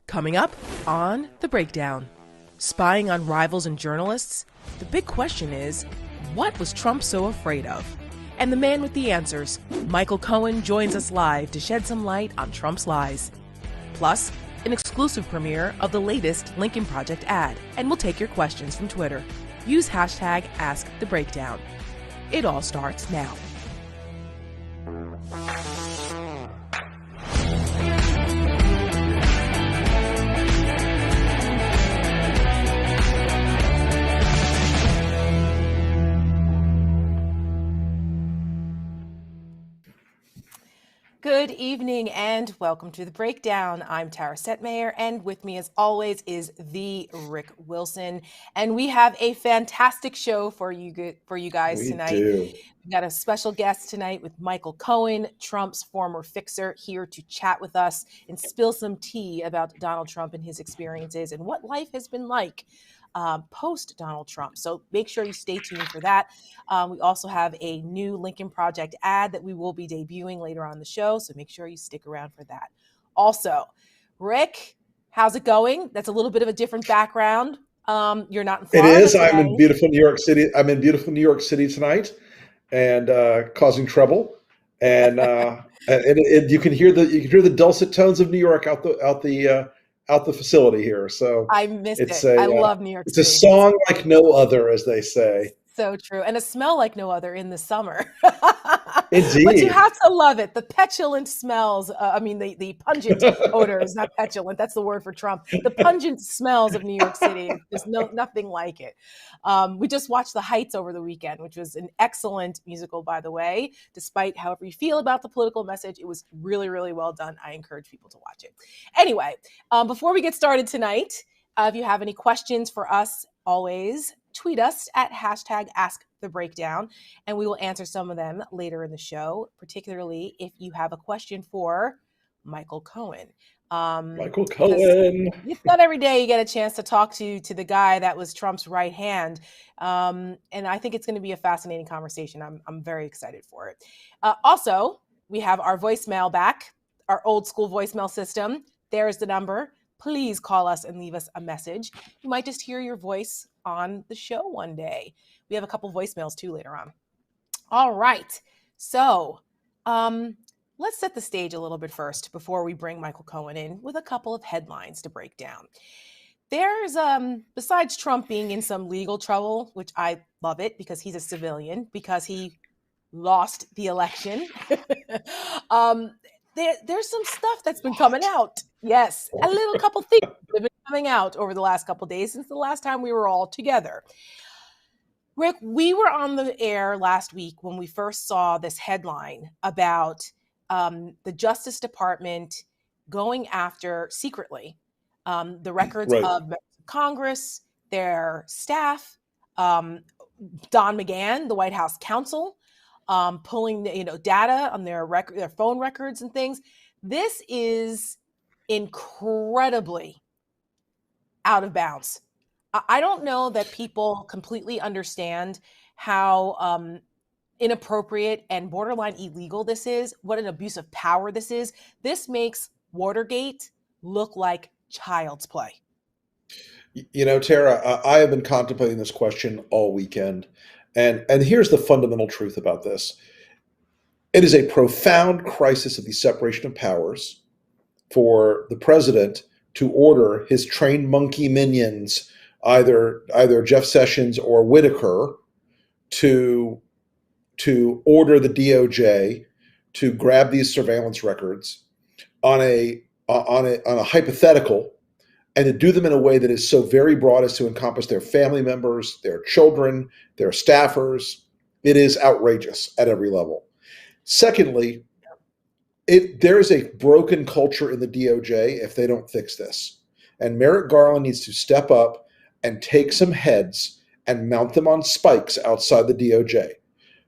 Coming up on The Breakdown. Spying on rivals and journalists? The big question is, what was Trump so afraid of? And the man with the answers, Michael Cohen, joins us live to shed some light on Trump's lies. Plus, an exclusive premiere of the latest Lincoln Project ad. And we'll take your questions from Twitter. Use hashtag AskTheBreakdown. It all starts now. Good evening and welcome to The Breakdown. I'm Tara Setmayer, and with me as always is the Rick Wilson. And we have a fantastic show for you guys tonight. We've got a special guest tonight with Michael Cohen, Trump's former fixer, here to chat with us and spill some tea about Donald Trump and his experiences and what life has been like post Donald Trump. So make sure you stay tuned for that. We also have a new Lincoln Project ad that we will be debuting later on the show. So make sure you stick around for that. Also, Rick, how's it going? That's a little bit of a different background. You're not in Florida. It is. Today. I'm in beautiful New York City. I'm in beautiful New York City tonight, and causing trouble. And you can hear the dulcet tones of New York out the facility here. So I missed it. I love New York City. It's a song like no other, as they say. So true. And a smell like no other in the summer. Indeed. But you have to love it. The petulant smells, the pungent odors, not petulant, that's the word for Trump. The pungent smells of New York City. There's nothing like it. We just watched The Heights over the weekend, which was an excellent musical, by the way. Despite however you feel about the political message, it was really, really well done. I encourage people to watch it. Anyway, before we get started tonight, if you have any questions for us, always tweet us at hashtag AskTheBreakdown, and we will answer some of them later in the show, particularly if you have a question for Michael Cohen. Michael Cohen. It's not every day you get a chance to talk to the guy that was Trump's right hand. And I think it's going to be a fascinating conversation. I'm very excited for it. Also, we have our voicemail back, our old school voicemail system. There's the number. Please call us and leave us a message. You might just hear your voice on the show one day. We have a couple voicemails too later on. All right. So let's set the stage a little bit first before we bring Michael Cohen in with a couple of headlines to break down. There's, besides Trump being in some legal trouble, which I love it because he's a civilian, because he lost the election. There's some stuff that's been coming out. Yes, a little couple things that have been coming out over the last couple of days since the last time we were all together. Rick, we were on the air last week when we first saw this headline about the Justice Department going after secretly the records of Congress, their staff, Don McGahn, the White House counsel, pulling data on their phone records and things. This is incredibly out of bounds. I don't know that people completely understand how inappropriate and borderline illegal this is, what an abuse of power this is. This makes Watergate look like child's play. Tara, I have been contemplating this question all weekend. And here's the fundamental truth about this. It is a profound crisis of the separation of powers for the president to order his trained monkey minions, either Jeff Sessions or Whitaker, to order the DOJ to grab these surveillance records on a hypothetical, and to do them in a way that is so very broad as to encompass their family members, their children, their staffers. It is outrageous at every level. Secondly, there is a broken culture in the DOJ if they don't fix this. And Merrick Garland needs to step up and take some heads and mount them on spikes outside the DOJ.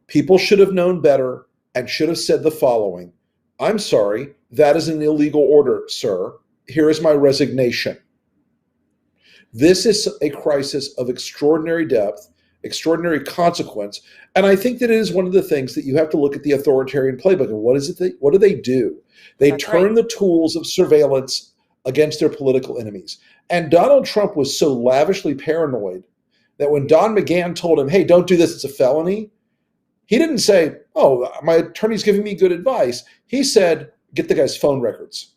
People should have known better and should have said the following: I'm sorry, that is an illegal order, sir. Here is my resignation. This is a crisis of extraordinary depth, extraordinary consequence. And I think that it is one of the things that you have to look at the authoritarian playbook. And what do they do? They turn the tools of surveillance against their political enemies. And Donald Trump was so lavishly paranoid that when Don McGahn told him, hey, don't do this, it's a felony, he didn't say, oh, my attorney's giving me good advice. He said, get the guy's phone records.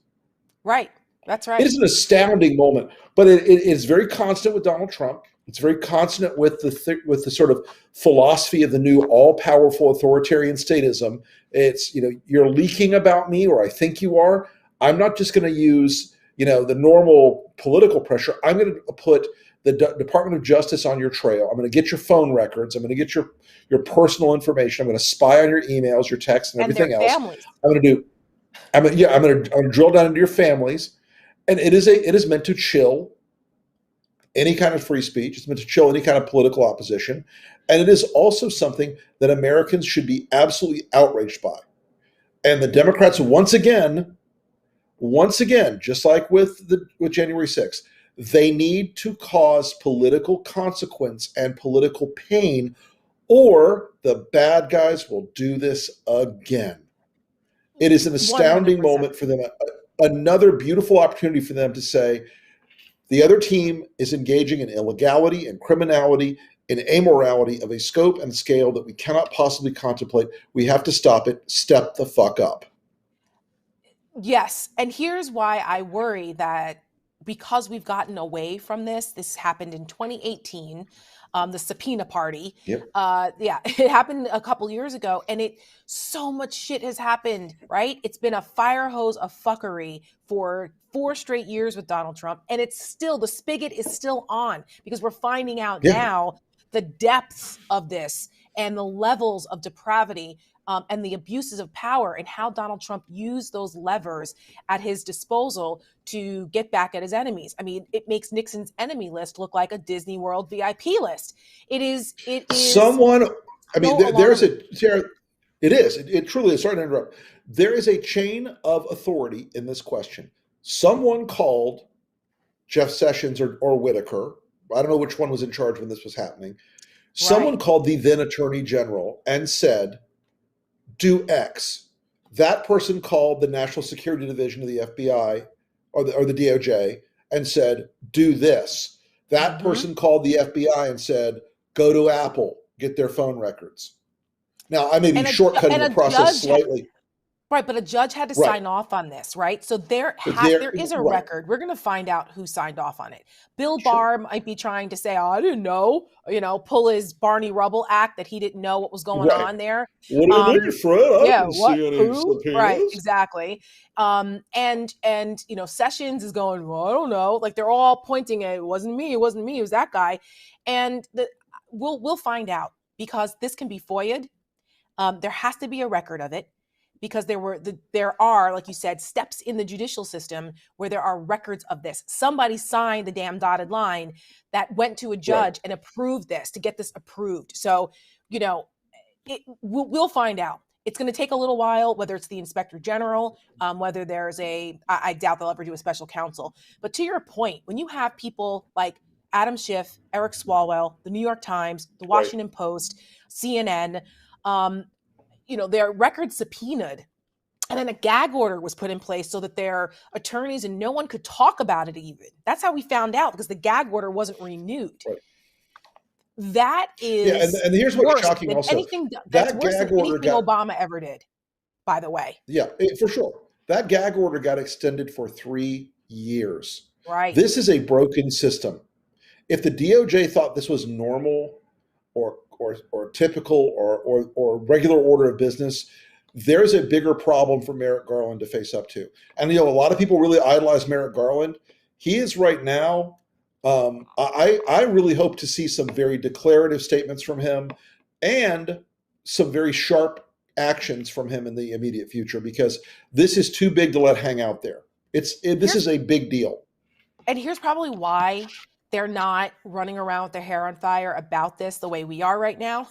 Right. That's right. It is an astounding moment, but it is very constant with Donald Trump. It's very consonant with the sort of philosophy of the new all-powerful authoritarian statism. It's, you're leaking about me, or I think you are. I'm not just going to use, the normal political pressure. I'm going to put the Department of Justice on your trail. I'm going to get your phone records. I'm going to get your personal information. I'm going to spy on your emails, your texts, and everything else. Families. I'm going to drill down into your families. And it is meant to chill any kind of free speech. It's meant to chill any kind of political opposition. And it is also something that Americans should be absolutely outraged by. And the Democrats, once again, just like with January 6th, they need to cause political consequence and political pain, or the bad guys will do this again. It is an astounding 100%. Moment for them. Another beautiful opportunity for them to say, the other team is engaging in illegality and criminality and amorality of a scope and scale that we cannot possibly contemplate. We have to stop it. Step the fuck up. Yes. And here's why I worry that because we've gotten away from this happened in 2018, the subpoena party. Yep. It happened a couple years ago, and so much shit has happened, right? It's been a fire hose of fuckery for 4 straight years with Donald Trump, and the spigot is still on, because we're finding out now the depths of this and the levels of depravity and the abuses of power, and how Donald Trump used those levers at his disposal to get back at his enemies. I mean, it makes Nixon's enemy list look like a Disney World VIP list. It is someone. I mean, there's Sarah. It is. It truly is. Sorry to interrupt. There is a chain of authority in this question. Someone called Jeff Sessions or Whitaker. I don't know which one was in charge when this was happening. Someone called the then Attorney General and said, do X. That person called the National Security Division of the FBI or the DOJ and said, do this. That person called the FBI and said, go to Apple, get their phone records. Now, I may be shortcutting the process slightly. Right, but a judge had to sign off on this, right? So there is a record. We're going to find out who signed off on it. Bill Barr might be trying to say, oh, I didn't know, pull his Barney Rubble act that he didn't know what was going on there. What do you mean, Fred? I didn't see any subpoenas. Right, exactly. And Sessions is going, well, I don't know. Like, they're all pointing at, it wasn't me, it was that guy. And we'll find out, because this can be FOIA'd. There has to be a record of it, because there are, like you said, steps in the judicial system where there are records of this. Somebody signed the damn dotted line that went to a judge and approved this, to get this approved. So, we'll find out. It's going to take a little while, whether it's the Inspector General, whether there's I doubt they'll ever do a special counsel. But to your point, when you have people like Adam Schiff, Eric Swalwell, the New York Times, the Washington Post, CNN, their records subpoenaed, and then a gag order was put in place so that their attorneys and no one could talk about it even. That's how we found out, because the gag order wasn't renewed. Right. That is and here's what's shocking also. That's worse than anything Obama ever did, by the way. Yeah, for sure. That gag order got extended for 3 years. Right. This is a broken system. If the DOJ thought this was normal or typical or regular order of business, there's a bigger problem for Merrick Garland to face up to. And a lot of people really idolize Merrick Garland. He is right now. I really hope to see some very declarative statements from him and some very sharp actions from him in the immediate future, because this is too big to let hang out there. This is a big deal. And here's probably why they're not running around with their hair on fire about this the way we are right now,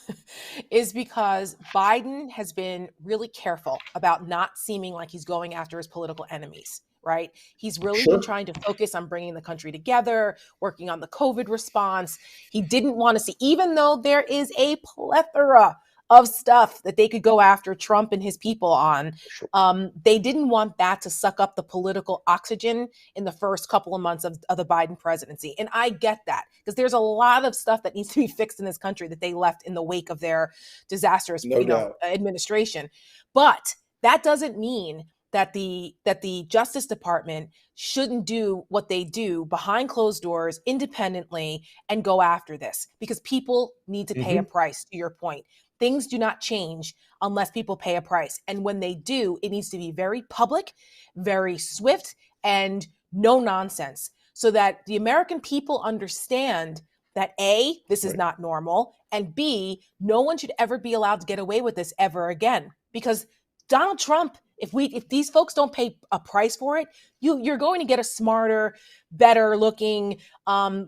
is because Biden has been really careful about not seeming like he's going after his political enemies, right? He's really been trying to focus on bringing the country together, working on the COVID response. He didn't want to see, even though there is a plethora of stuff that they could go after Trump and his people on. Sure. They didn't want that to suck up the political oxygen in the first couple of months of the Biden presidency. And I get that, because there's a lot of stuff that needs to be fixed in this country that they left in the wake of their disastrous No doubt. administration. But that doesn't mean that the Justice Department shouldn't do what they do behind closed doors independently and go after this, because people need to pay a price. To your point, things do not change unless people pay a price. And when they do, it needs to be very public, very swift, and no nonsense, so that the American people understand that A, this is not normal, and B, no one should ever be allowed to get away with this ever again. Because Donald Trump, if these folks don't pay a price for it, you're going to get a smarter, better looking,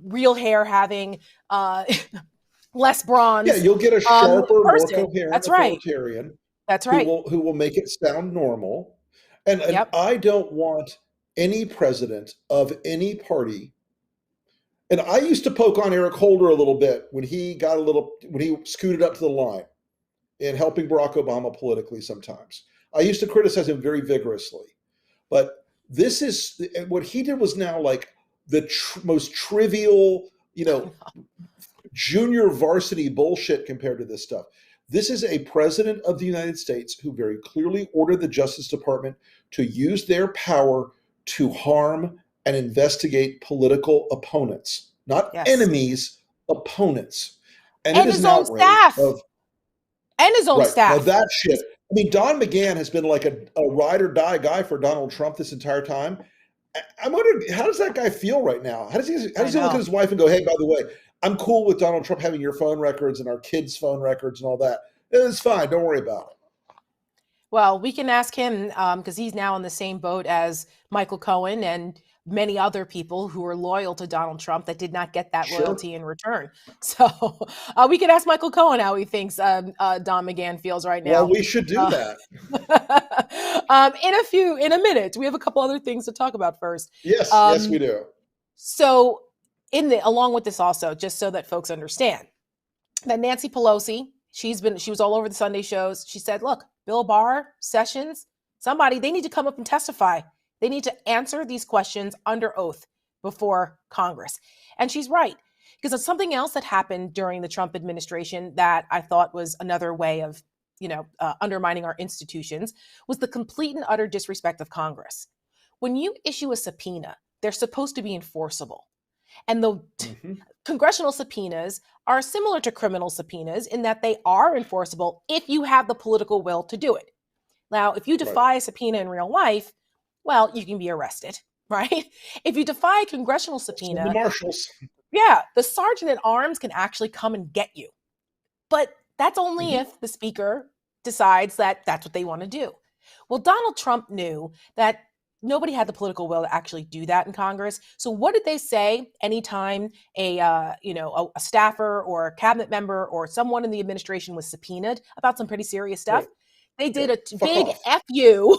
real hair having, less bronze. Yeah, you'll get a sharper, more coherent That's right. authoritarian. That's right. Who will make it sound normal. And I don't want any president of any party. And I used to poke on Eric Holder a little bit when he scooted up to the line in helping Barack Obama politically sometimes. I used to criticize him very vigorously. But this is what he did was now like the most trivial, junior varsity bullshit compared to this stuff. This is a president of the United States who very clearly ordered the Justice Department to use their power to harm and investigate political opponents, not enemies, opponents. And it is his own staff. And his own staff. Now that shit. I mean, Don McGahn has been like a ride or die guy for Donald Trump this entire time. I'm wondering, how does that guy feel right now? How does he look at his wife and go, hey, by the way, I'm cool with Donald Trump having your phone records and our kids' phone records and all that. It's fine. Don't worry about it. Well, we can ask him because he's now in the same boat as Michael Cohen and many other people who are loyal to Donald Trump that did not get that loyalty in return. So we can ask Michael Cohen how he thinks Don McGahn feels right now. Well, we should do that. In a minute. We have a couple other things to talk about first. Yes, we do. So along with this also, just so that folks understand, that Nancy Pelosi, she was all over the Sunday shows. She said, look, Bill Barr, Sessions, they need to come up and testify. They need to answer these questions under oath before Congress. And she's right, because it's something else that happened during the Trump administration that I thought was another way of, undermining our institutions, was the complete and utter disrespect of Congress. When you issue a subpoena, they're supposed to be enforceable. And the congressional subpoenas are similar to criminal subpoenas in that they are enforceable if you have the political will to do it. Now, if you defy a subpoena in real life, well, you can be arrested, right? If you defy a congressional subpoena, the marshals. Yeah, the sergeant at arms can actually come and get you. But that's only if the speaker decides that that's what they want to do. Well, Donald Trump knew that nobody had the political will to actually do that in Congress. So what did they say anytime a staffer or a cabinet member or someone in the administration was subpoenaed about some pretty serious stuff? Right. They did a big F you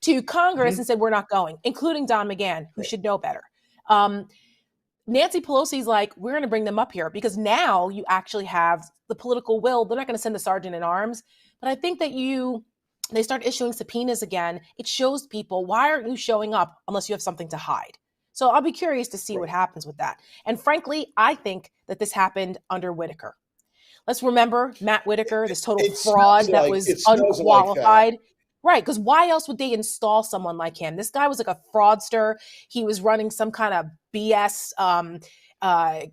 to Congress and said, we're not going, including Don McGahn, who should know better. Nancy Pelosi's like, we're going to bring them up here because now you actually have the political will. They're not going to send the sergeant at arms. But I think that they start issuing subpoenas again. It shows people, why aren't you showing up unless you have something to hide? So I'll be curious to see what happens with that. And frankly, I think that this happened under Whitaker. Let's remember Matt Whitaker, this total fraud that was unqualified. Right, because why else would they install someone like him? This guy was like a fraudster. He was running some kind of BS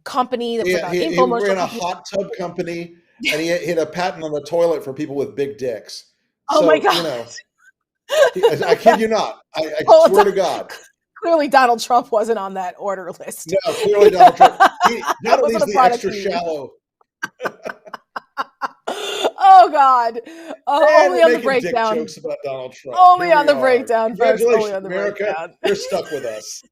company that was like an infomercial. He ran a hot tub company, and he had a patent on the toilet for people with big dicks. Oh my God. I kid you not. I swear to God. Clearly, Donald Trump wasn't on that order list. No, clearly Donald Trump. Not at least the extra shallow. Oh God! Only on the breakdown. Jokes about Donald Trump. Only on the breakdown, folks. Only on the America, breakdown. You're stuck with us.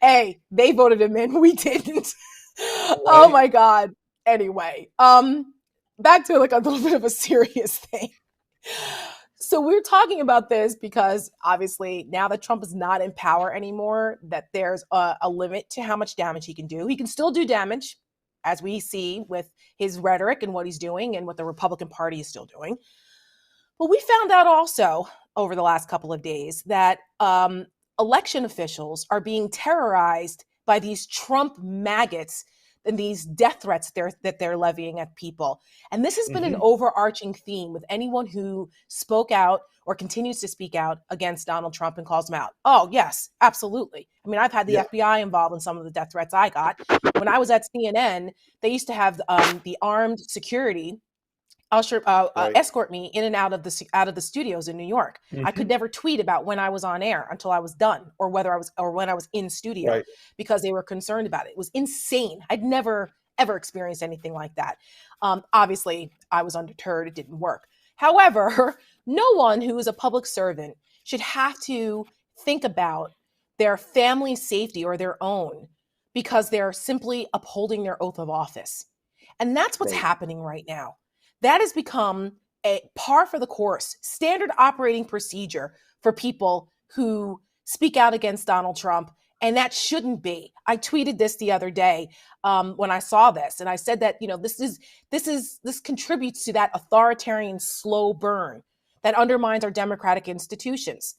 Hey, they voted him in. We didn't. Right. Oh my God. Anyway, back to like a little bit of a serious thing. So we're talking about this because obviously now that Trump is not in power anymore, that there's a limit to how much damage he can do. He can still do damage. as we see with his rhetoric and what he's doing and what the Republican Party is still doing. But we found out also over the last couple of days that election officials are being terrorized by these Trump maggots and these death threats that they're levying at people. And this has been an overarching theme with anyone who spoke out or continues to speak out against Donald Trump and calls him out. Oh, yes, absolutely. I mean, I've had the FBI involved in some of the death threats I got. When I was at CNN, they used to have the armed security escort me in and out of the studios in New York. I could never tweet about when I was on air until I was done, or when I was in studio, because they were concerned about it. It was insane. I'd never ever experienced anything like that. Obviously, I was undeterred. It didn't work. However, no one who is a public servant should have to think about their family's safety or their own because they're simply upholding their oath of office. And that's what's happening right now. That has become a par for the course, standard operating procedure for people who speak out against Donald Trump, and that shouldn't be. I tweeted this the other day when I saw this, and I said that this contributes to that authoritarian slow burn that undermines our democratic institutions.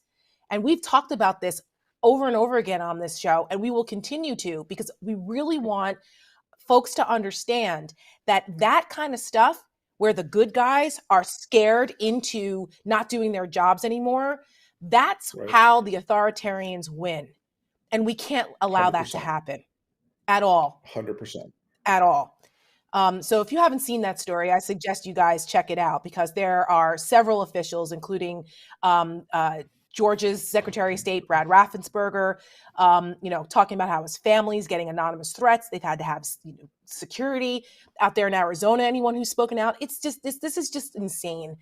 And we've talked about this over and over again on this show, and we will continue to, because we really want folks to understand that kind of stuff, where the good guys are scared into not doing their jobs anymore, that's how the authoritarians win. And we can't allow 100%. That to happen at all. 100%. At all. So if you haven't seen that story, I suggest you guys check it out, because there are several officials, including Georgia's Secretary of State, Brad Raffensperger, talking about how his family's getting anonymous threats. They've had to have security out there in Arizona. Anyone who's spoken out, it's just this is just insane.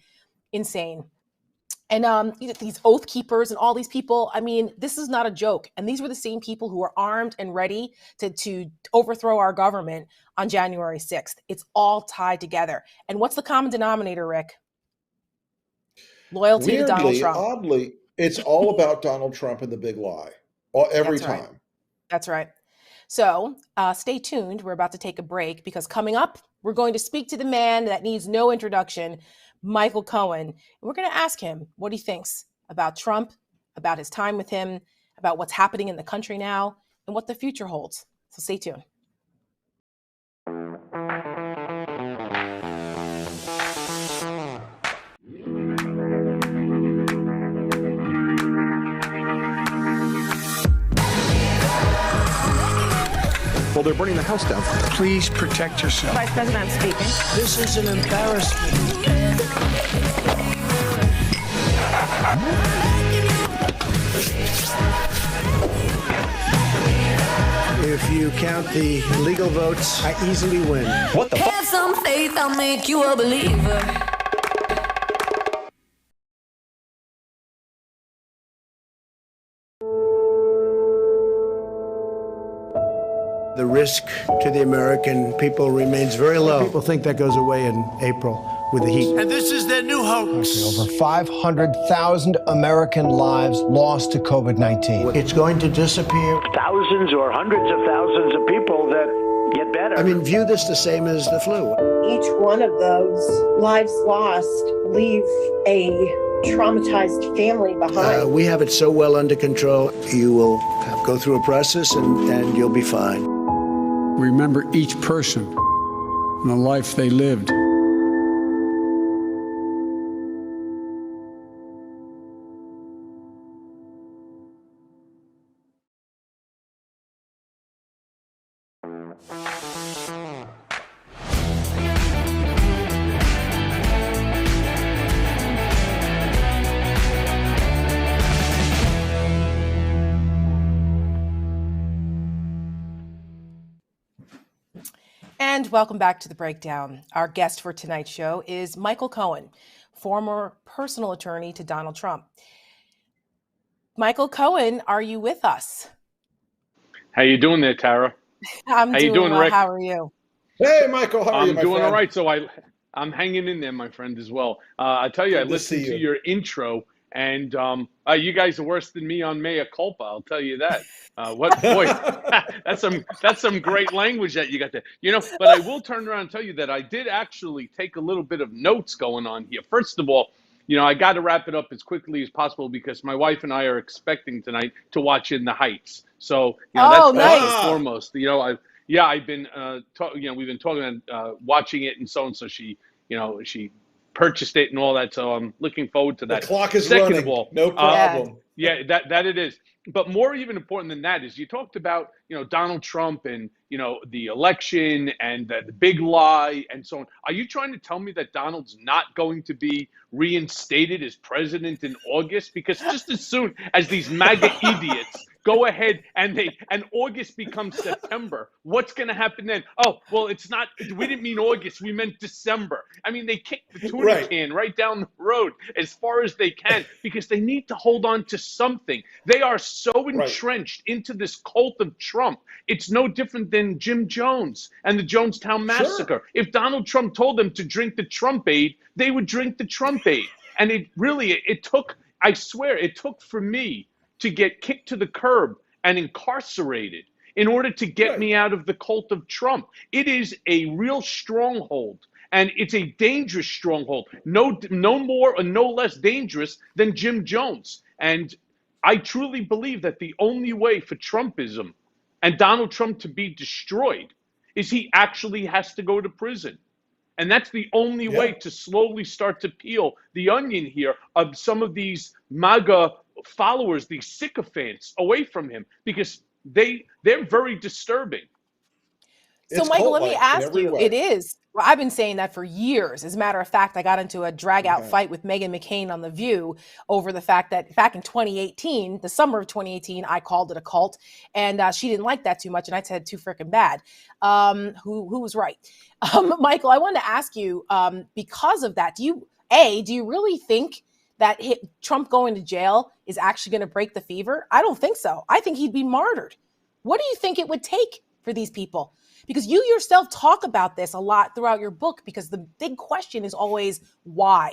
And these oath keepers and all these people. I mean, this is not a joke. And these were the same people who were armed and ready to overthrow our government on January 6th. It's all tied together. And what's the common denominator, Rick? Loyalty to Donald Trump. Oddly, it's all about Donald Trump and the big lie every time. That's right. So stay tuned. We're about to take a break, because coming up, we're going to speak to the man that needs no introduction, Michael Cohen. And we're going to ask him what he thinks about Trump, about his time with him, about what's happening in the country now, and what the future holds. So stay tuned. Well, they're burning the house down. Please protect yourself. Vice President, I'm speaking. This is an embarrassment. If you count the legal votes, I easily win. What the fuck? Have some faith, I'll make you a believer. The risk to the American people remains very low. People think that goes away in April with the heat. And this is their new hoax. Over 500,000 American lives lost to COVID-19. It's going to disappear. Thousands or hundreds of thousands of people that get better. I mean, view this the same as the flu. Each one of those lives lost leave a traumatized family behind. We have it so well under control. You will go through a process and you'll be fine. Remember each person and the life they lived. And welcome back to The Breakdown. Our guest for tonight's show is Michael Cohen, former personal attorney to Donald Trump. Michael Cohen, are you with us? How you doing there, Tara? I'm How doing you doing, well. Rick? How are you? Hey, Michael, how are you, my I'm doing friend? all right. So I'm hanging in there, my friend, as well. I tell you, Good I to listened see to you. your intro, And you guys are worse than me on mea culpa. I'll tell you that. What boy, that's some great language that you got there. But I will turn around and tell you that I did actually take a little bit of notes going on here. First of all, I got to wrap it up as quickly as possible because my wife and I are expecting tonight to watch In the Heights. So that's first nice. and foremost. I've been we've been talking watching it, and so she purchased it and all that. So I'm looking forward to that. The clock is Second running. Of all, no problem. That it is. But more even important than that is you talked about, Donald Trump and, the election and the big lie and so on. Are you trying to tell me that Donald's not going to be reinstated as president in August? Because just as soon as these MAGA idiots go ahead and August becomes September, what's going to happen then? Oh, well, we didn't mean August, we meant December. I mean, they kicked the tuna can right down the road as far as they can because they need to hold on to something. They are so entrenched into this cult of Trump. It's no different than Jim Jones and the Jonestown Massacre. Sure. If Donald Trump told them to drink the Trump-Aid, they would drink the Trump-Aid. And it took, I swear, it took for me to get kicked to the curb and incarcerated in order to get me out of the cult of Trump. It is a real stronghold, and it's a dangerous stronghold. No more or no less dangerous than Jim Jones. And I truly believe that the only way for Trumpism and Donald Trump to be destroyed is he actually has to go to prison. And that's the only way to slowly start to peel the onion here of some of these MAGA followers, these sycophants, away from him, because they're very disturbing. So, Michael, let me ask you, it is. Well, I've been saying that for years. As a matter of fact, I got into a drag-out fight with Meghan McCain on The View over the fact that back in 2018, the summer of 2018, I called it a cult, and she didn't like that too much, and I said too freaking bad. Who was right? Michael, I wanted to ask you, because of that, do you really think that Trump going to jail is actually going to break the fever? I don't think so. I think he'd be martyred. What do you think it would take for these people? Because you yourself talk about this a lot throughout your book, because the big question is always why.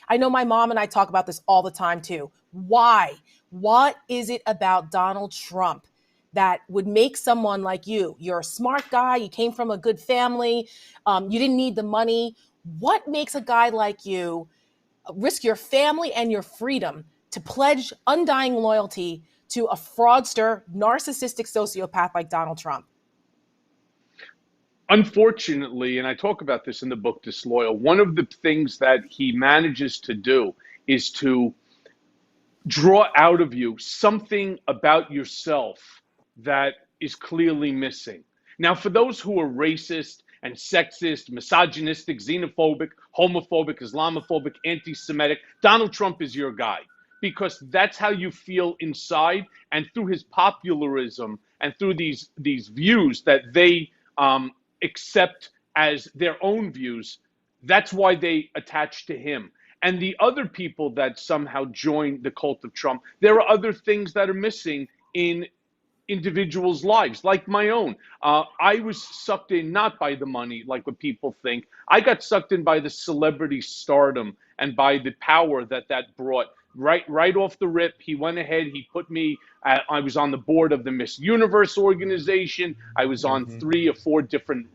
I know my mom and I talk about this all the time too. Why? What is it about Donald Trump that would make someone like you? You're a smart guy. You came from a good family. You didn't need the money. What makes a guy like you risk your family and your freedom to pledge undying loyalty to a fraudster, narcissistic sociopath like Donald Trump? Unfortunately, and I talk about this in the book, Disloyal, one of the things that he manages to do is to draw out of you something about yourself that is clearly missing. Now, for those who are racist and sexist, misogynistic, xenophobic, homophobic, Islamophobic, anti-Semitic, Donald Trump is your guy, because that's how you feel inside, and through his popularism and through these views that they accept as their own views, that's why they attach to him. And the other people that somehow join the cult of Trump, there are other things that are missing in individuals' lives, like my own. I was sucked in not by the money, like what people think. I got sucked in by the celebrity stardom and by the power that brought. Right off the rip, he went ahead, he put me, I was on the board of the Miss Universe organization. I was on 3 or 4 different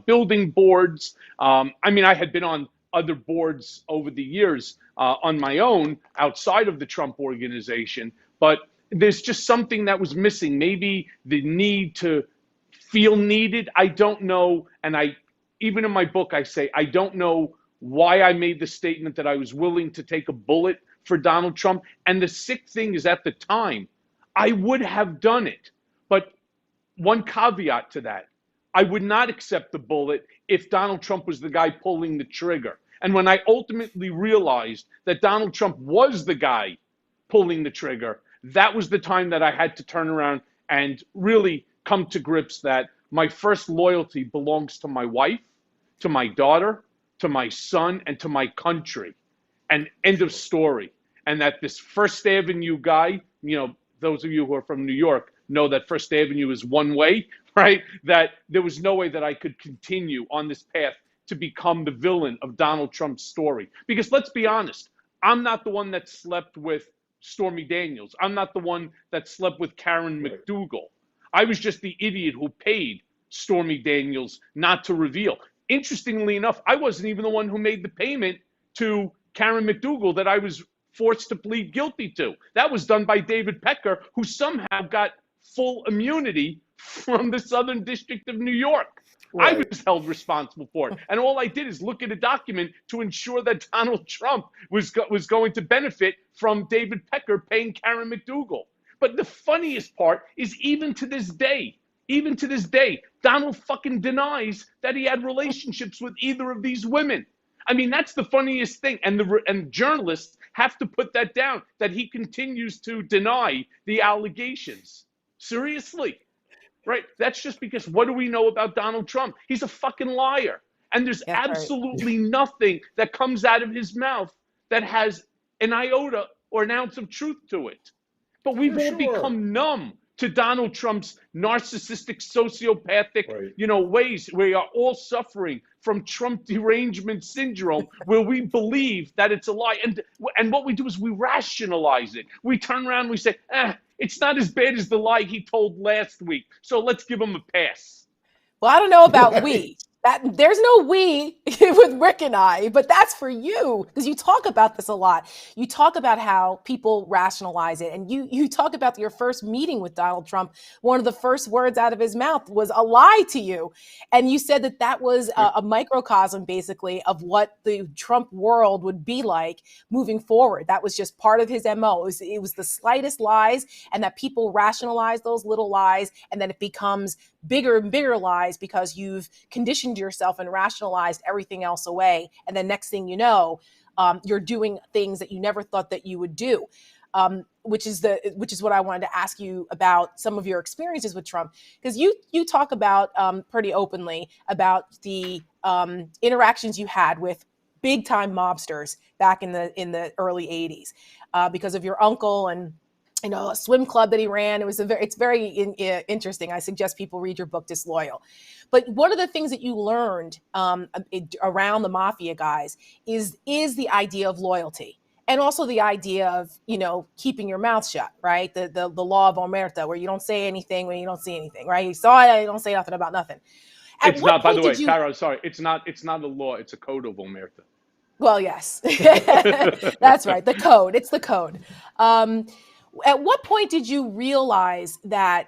building boards. I had been on other boards over the years on my own outside of the Trump organization, but there's just something that was missing. Maybe the need to feel needed. I don't know. And even in my book, I say, I don't know why I made the statement that I was willing to take a bullet for Donald Trump. And the sick thing is, at the time, I would have done it. But one caveat to that, I would not accept the bullet if Donald Trump was the guy pulling the trigger. And when I ultimately realized that Donald Trump was the guy pulling the trigger, that was the time that I had to turn around and really come to grips that my first loyalty belongs to my wife, to my daughter, to my son, and to my country. And end of story. And that this First Avenue guy, those of you who are from New York know that First Avenue is one way, right? That there was no way that I could continue on this path to become the villain of Donald Trump's story. Because let's be honest, I'm not the one that slept with Stormy Daniels. I'm not the one that slept with Karen McDougal. I was just the idiot who paid Stormy Daniels not to reveal. Interestingly enough, I wasn't even the one who made the payment to Karen McDougal that I was forced to plead guilty to. That was done by David Pecker, who somehow got full immunity from the Southern District of New York. Right. I was held responsible for it. And all I did is look at a document to ensure that Donald Trump was going to benefit from David Pecker paying Karen McDougal. But the funniest part is even to this day, Donald fucking denies that he had relationships with either of these women. I mean, that's the funniest thing. And journalists have to put that down, that he continues to deny the allegations. Seriously. Right? That's just because what do we know about Donald Trump? He's a fucking liar. And there's absolutely nothing that comes out of his mouth that has an iota or an ounce of truth to it. But we've all become numb to Donald Trump's narcissistic, sociopathic, ways. We are all suffering from Trump derangement syndrome, where we believe that it's a lie. And what we do is we rationalize it. We turn around and we say, it's not as bad as the lie he told last week, so let's give him a pass. Well, I don't know about we. There's no we with Rick and I, but that's for you, because you talk about this a lot. You talk about how people rationalize it, and you talk about your first meeting with Donald Trump. One of the first words out of his mouth was a lie to you, and you said that was a microcosm, basically, of what the Trump world would be like moving forward. That was just part of his MO. It was the slightest lies, and that people rationalize those little lies, and then it becomes bigger and bigger lies because you've conditioned yourself and rationalized everything else away. And then next thing you know, you're doing things that you never thought that you would do, which is what I wanted to ask you about some of your experiences with Trump, because you talk about pretty openly about the interactions you had with big time mobsters back in the early 80s because of your uncle and a swim club that he ran. It's very interesting. I suggest people read your book, Disloyal. But one of the things that you learned around the mafia guys is the idea of loyalty, and also the idea of, keeping your mouth shut, right? The law of omerta, where you don't say anything when you don't see anything, right? You saw it, you don't say nothing about nothing. It's not, by the way, Cara, sorry, it's not a law, it's a code of omerta. Well, yes, that's right. The code, it's the code. At what point did you realize that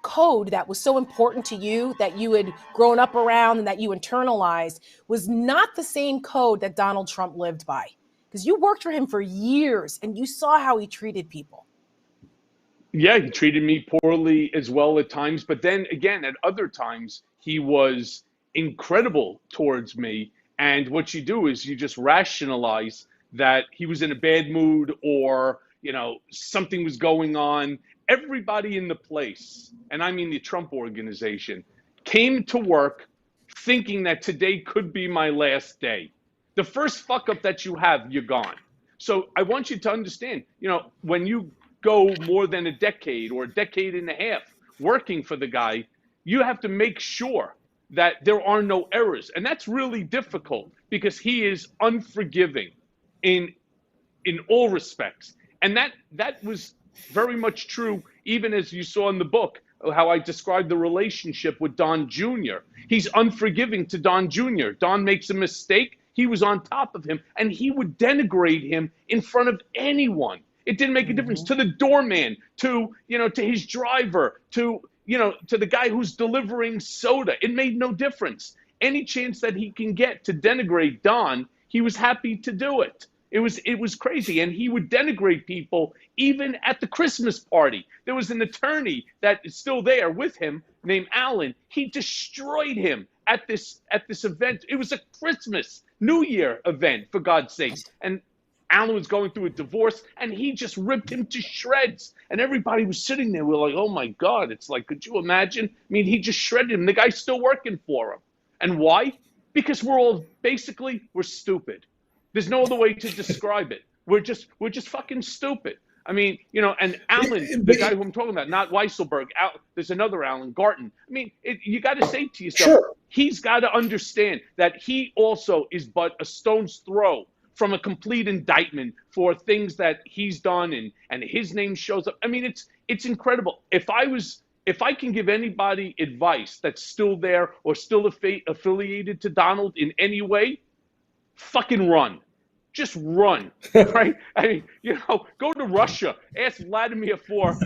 code that was so important to you, that you had grown up around and that you internalized, was not the same code that Donald Trump lived by? Because you worked for him for years and you saw how he treated people. Yeah, he treated me poorly as well at times. But then again, at other times, he was incredible towards me. And what you do is you just rationalize that he was in a bad mood, or something was going on. Everybody in the place, and I mean the Trump organization, came to work thinking that today could be my last day. The first fuck up that you have, you're gone. So I want you to understand, when you go more than a decade or a decade and a half working for the guy, you have to make sure that there are no errors. And that's really difficult because he is unforgiving in all respects. And that was very much true, even as you saw in the book, how I described the relationship with Don Jr. He's unforgiving to Don Jr. Don makes a mistake. He was on top of him, and he would denigrate him in front of anyone. It didn't make a difference to the doorman, to his driver, to the guy who's delivering soda. It made no difference. Any chance that he can get to denigrate Don, he was happy to do it. It was crazy. And he would denigrate people even at the Christmas party. There was an attorney that is still there with him named Alan. He destroyed him at this event. It was a Christmas, New Year event, for God's sakes. And Alan was going through a divorce, and he just ripped him to shreds. And everybody was sitting there. We were like, oh, my God. It's like, could you imagine? I mean, he just shredded him. The guy's still working for him. And why? Because we're stupid. There's no other way to describe it. We're just fucking stupid. I mean, and Alan, the guy who I'm talking about, not Weisselberg, there's another Alan, Garten. I mean, you got to say to yourself, He's got to understand that he also is but a stone's throw from a complete indictment for things that he's done, and his name shows up. I mean, it's incredible. If I can give anybody advice that's still there or still affiliated to Donald in any way, fucking run. Just run, right? I mean, go to Russia, ask Vladimir for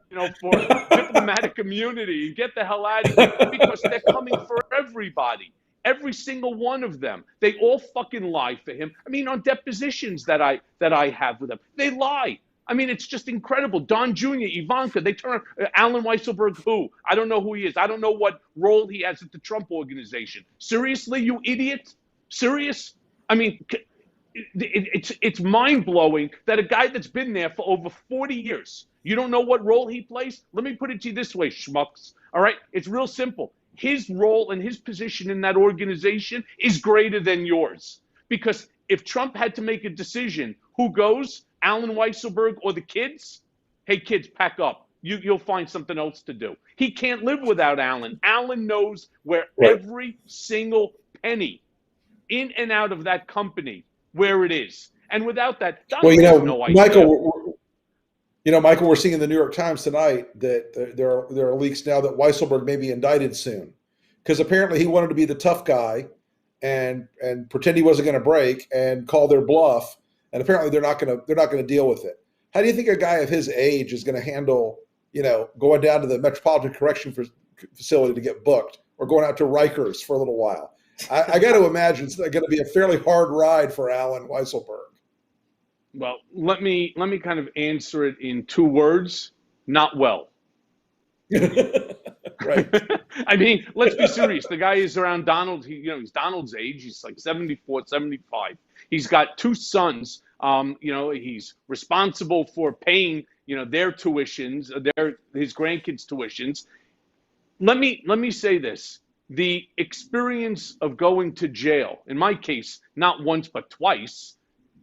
diplomatic immunity, and get the hell out of here, because they're coming for everybody. Every single one of them. They all fucking lie for him. I mean, on depositions that I have with them, they lie. I mean, it's just incredible. Don Jr., Ivanka, they turn Alan Weisselberg, who? I don't know who he is. I don't know what role he has at the Trump organization. Seriously, you idiot? Serious? I mean, it's mind-blowing that a guy that's been there for over 40 years, you don't know what role he plays? Let me put it to you this way, schmucks. All right? It's real simple. His role and his position in that organization is greater than yours. Because if Trump had to make a decision, who goes, Alan Weisselberg or the kids? Hey, kids, pack up. You'll find something else to do. He can't live without Alan. Alan knows where every single penny in and out of that company, where it is. And without that, Donald has no idea. Michael, we're seeing in the New York Times tonight that there are leaks now that Weisselberg may be indicted soon, because apparently he wanted to be the tough guy and pretend he wasn't going to break and call their bluff, and apparently they're not going to deal with it. How do you think a guy of his age is going to handle, going down to the Metropolitan Correction Facility to get booked, or going out to Rikers for a little while? I got to imagine it's going to be a fairly hard ride for Alan Weisselberg. Well, let me kind of answer it in 2 words: not well. Right. I mean, let's be serious. The guy is around Donald. He's Donald's age. He's like 74, 75. He's got 2 sons. He's responsible for paying, their tuitions, his grandkids' tuitions. Let me say this. The experience of going to jail, in my case, not once but twice,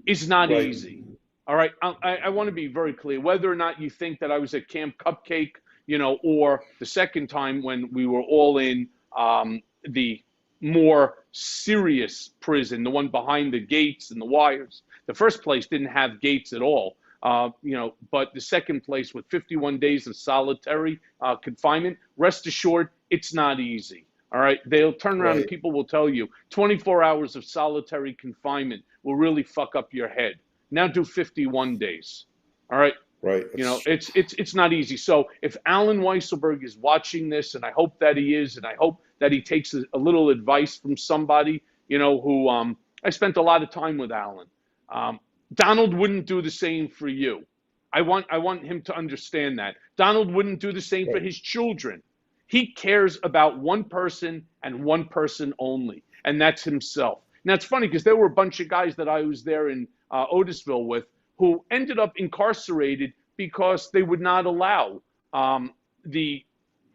is not easy. All right. I want to be very clear. Whether or not you think that I was at Camp Cupcake, or the second time when we were all in the more serious prison, the one behind the gates and the wires. The first place didn't have gates at all, but the second place with 51 days of solitary confinement, rest assured, it's not easy. All right. They'll turn around and people will tell you 24 hours of solitary confinement will really fuck up your head. Now do 51 days. All right. Right. It's not easy. So if Alan Weisselberg is watching this, and I hope that he is, and I hope that he takes a little advice from somebody, who I spent a lot of time with Alan. Donald wouldn't do the same for you. I want him to understand that. Donald wouldn't do the same for his children. He cares about one person and one person only, and that's himself. Now, it's funny because there were a bunch of guys that I was there in Otisville with who ended up incarcerated because they would not allow the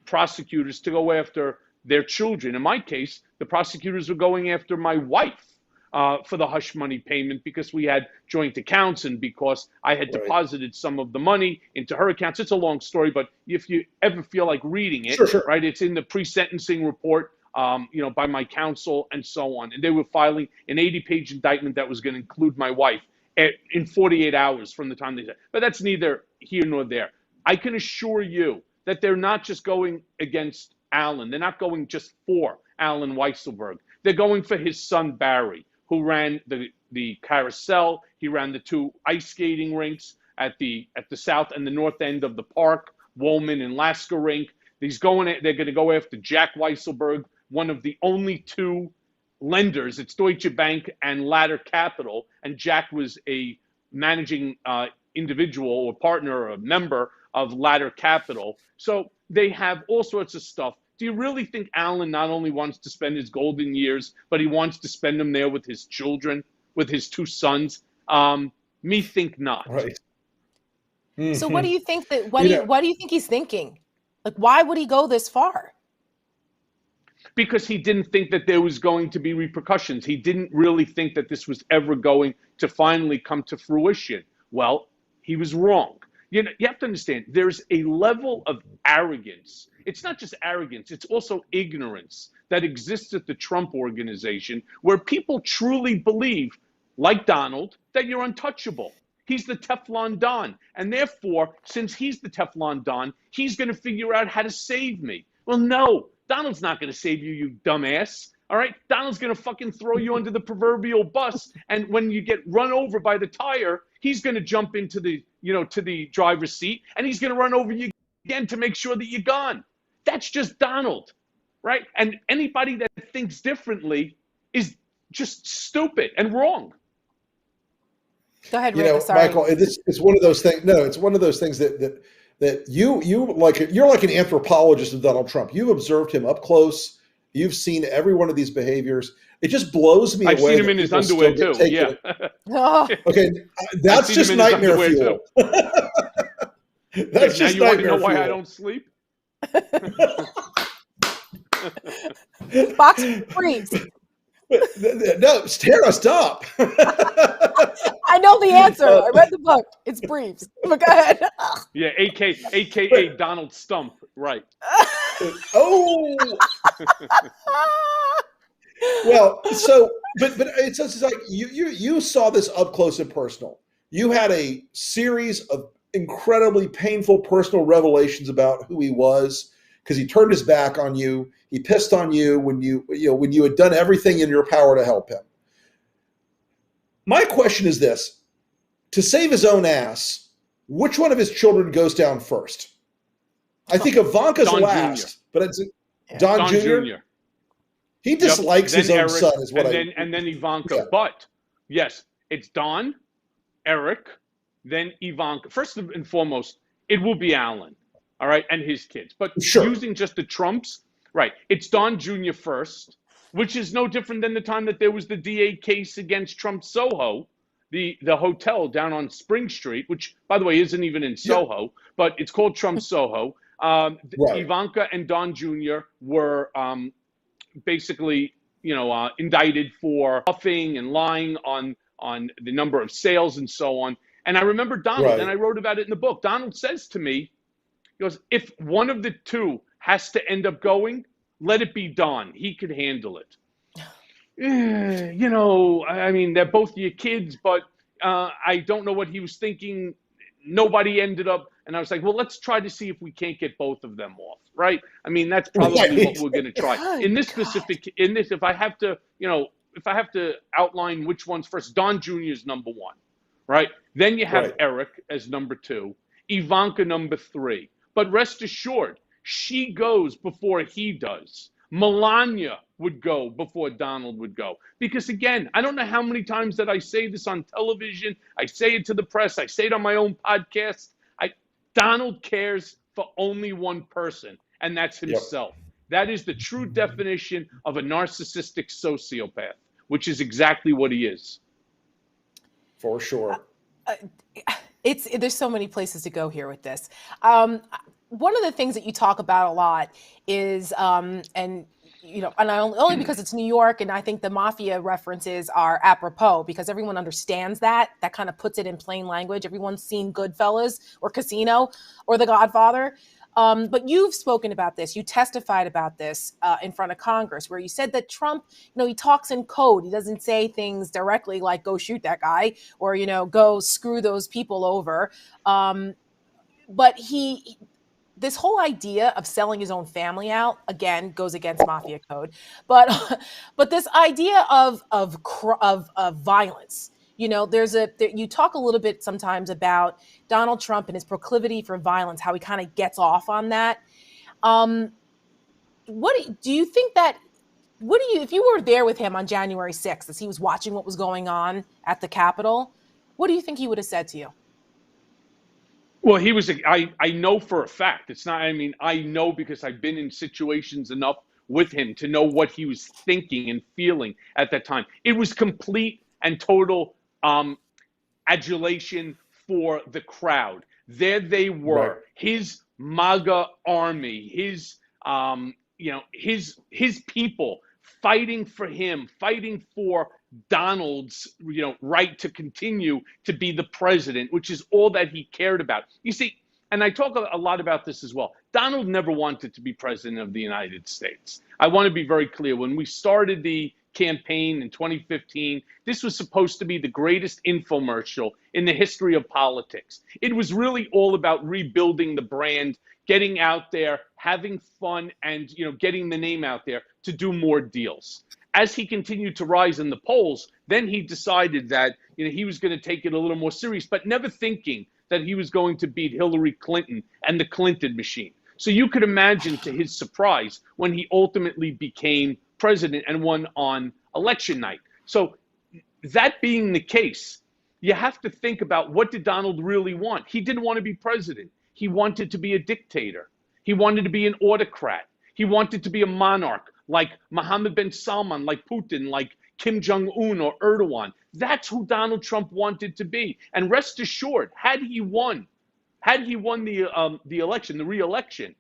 prosecutors to go after their children. In my case, the prosecutors were going after my wife for the hush money payment because we had joint accounts and because I had deposited some of the money into her accounts. It's a long story, but if you ever feel like reading it, right, it's in the pre-sentencing report, by my counsel and so on. And they were filing an 80-page indictment that was going to include my wife in 48 hours from the time they said. But that's neither here nor there. I can assure you that they're not just going against Alan. They're not going just for Alan Weisselberg. They're going for his son, Barry, who ran the carousel. He ran the 2 ice skating rinks at the south and the north end of the park, Woolman and Lasker rink. They're going to go after Jack Weisselberg, one of the only 2 lenders. It's Deutsche Bank and Ladder Capital, and Jack was a managing individual or partner or a member of Ladder Capital. So they have all sorts of stuff. Do you really think Alan not only wants to spend his golden years, but he wants to spend them there with his children, with his 2 sons? Me think not. Right. So what do you think what do you think he's thinking? Like, why would he go this far? Because he didn't think that there was going to be repercussions. He didn't really think that this was ever going to finally come to fruition. Well, he was wrong. You have to understand, there's a level of arrogance. It's not just arrogance, it's also ignorance that exists at the Trump organization, where people truly believe like Donald, that you're untouchable. He's the Teflon Don. And therefore, since he's the Teflon Don, he's going to figure out how to save me. Well, no, Donald's not going to save you, you dumbass. All right? Donald's going to fucking throw you under the proverbial bus. And when you get run over by the tire, he's going to jump into the, to the driver's seat, and he's going to run over you again to make sure that you're gone. That's just Donald, right? And anybody that thinks differently is just stupid and wrong. Go ahead, Rick. Sorry. Michael, it's one of those things. No, it's one of those things that you like. You're like an anthropologist of Donald Trump. You've observed him up close. You've seen every one of these behaviors. It just blows me away. I've seen him in his underwear too. Yeah. Okay, that's just nightmare fuel. That's just now you want to know fuel. why I don't sleep? Box briefs. No, Tara, stop. I know the answer. I read the book. It's briefs. But go ahead. Yeah, AKA Donald Stump. Right. Oh. Well, so, but it's like you saw this up close and personal. You had a series of incredibly painful personal revelations about who he was, because he turned his back on you. He pissed on you when you had done everything in your power to help him. My question is this: to save his own ass, which one of his children goes down first? I think Ivanka's Don last, Jr. but it's Don Jr. He dislikes his own Eric, son, is what and then Ivanka. Yeah. But yes, it's Don, Eric, then Ivanka. First and foremost, it will be Alan, all right, and his kids. But using just the Trumps, right? It's Don Jr. first, which is no different than the time that there was the DA case against Trump Soho, the hotel down on Spring Street, which, by the way, isn't even in Soho, but it's called Trump Soho. Right. Ivanka and Don Jr. were basically, indicted for bluffing and lying on the number of sales and so on. And I remember Donald, and I wrote about it in the book. Donald says to me, he goes, if one of the two has to end up going, let it be Don. He could handle it. I mean, they're both your kids, but I don't know what he was thinking. Nobody ended up. And I was like, well, let's try to see if we can't get both of them off, right? I mean, that's probably what we're going to try. In this, if I have to outline which one's first, Don Jr. is number one, right? Then you have Eric as number two, Ivanka number three. But rest assured, she goes before he does. Melania would go before Donald would go. Because again, I don't know how many times that I say this on television. I say it to the press. I say it on my own podcast. Donald cares for only one person, and that's himself. Yep. That is the true definition of a narcissistic sociopath, which is exactly what he is. For sure. There's so many places to go here with this. One of the things that you talk about a lot is, and only because it's New York, and I think the mafia references are apropos because everyone understands that kind of puts it in plain language. Everyone's seen Goodfellas or Casino or The Godfather. But you've spoken about this. You testified about this in front of Congress, where you said that Trump, he talks in code. He doesn't say things directly like "go shoot that guy" or "go screw those people over." But this whole idea of selling his own family out, again, goes against mafia code. But this idea of violence, you talk a little bit sometimes about Donald Trump and his proclivity for violence, how he kind of gets off on that. What do you think that? If you were there with him on January 6th, as he was watching what was going on at the Capitol, what do you think he would have said to you? Well, he was, I know for a fact, it's not, I know because I've been in situations enough with him to know what he was thinking and feeling at that time. It was complete and total adulation for the crowd. There they were, his MAGA army, his people fighting for him, fighting for Donald's, right to continue to be the president, which is all that he cared about. You see, and I talk a lot about this as well. Donald never wanted to be president of the United States. I want to be very clear. When we started the campaign in 2015. This was supposed to be the greatest infomercial in the history of politics. It was really all about rebuilding the brand, getting out there, having fun, and getting the name out there to do more deals. As he continued to rise in the polls, then he decided that he was going to take it a little more serious, but never thinking that he was going to beat Hillary Clinton and the Clinton machine. So you could imagine, to his surprise, when he ultimately became president and won on election night. So that being the case, you have to think about, what did Donald really want? He didn't want to be president. He wanted to be a dictator. He wanted to be an autocrat. He wanted to be a monarch like Mohammed bin Salman, like Putin, like Kim Jong-un or Erdogan. That's who Donald Trump wanted to be. And rest assured, had he won the election, the re-election,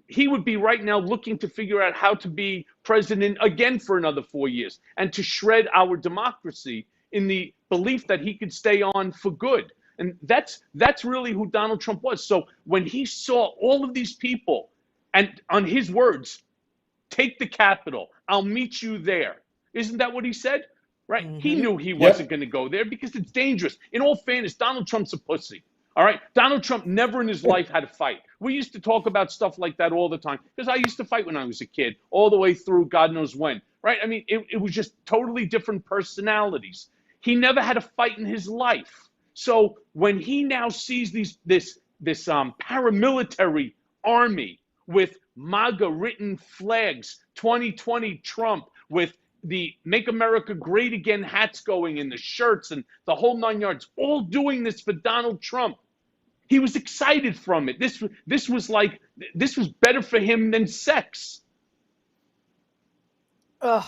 he would be right now looking to figure out how to be president again for another 4 years and to shred our democracy in the belief that he could stay on for good. And that's really who Donald Trump was. So when he saw all of these people, and on his words, take the Capitol, I'll meet you there. Isn't that what he said? Right? Mm-hmm. He knew he wasn't going to go there because it's dangerous. In all fairness, Donald Trump's a pussy. All right? Donald Trump never in his life had a fight. We used to talk about stuff like that all the time because I used to fight when I was a kid, all the way through God knows when. Right? I mean, it was just totally different personalities. He never had a fight in his life. So when he now sees this paramilitary army with MAGA written flags, 2020 Trump, with the Make America Great Again hats going in the shirts and the whole 9 yards, all doing this for Donald Trump, he was excited from it. This was better for him than sex. Ugh.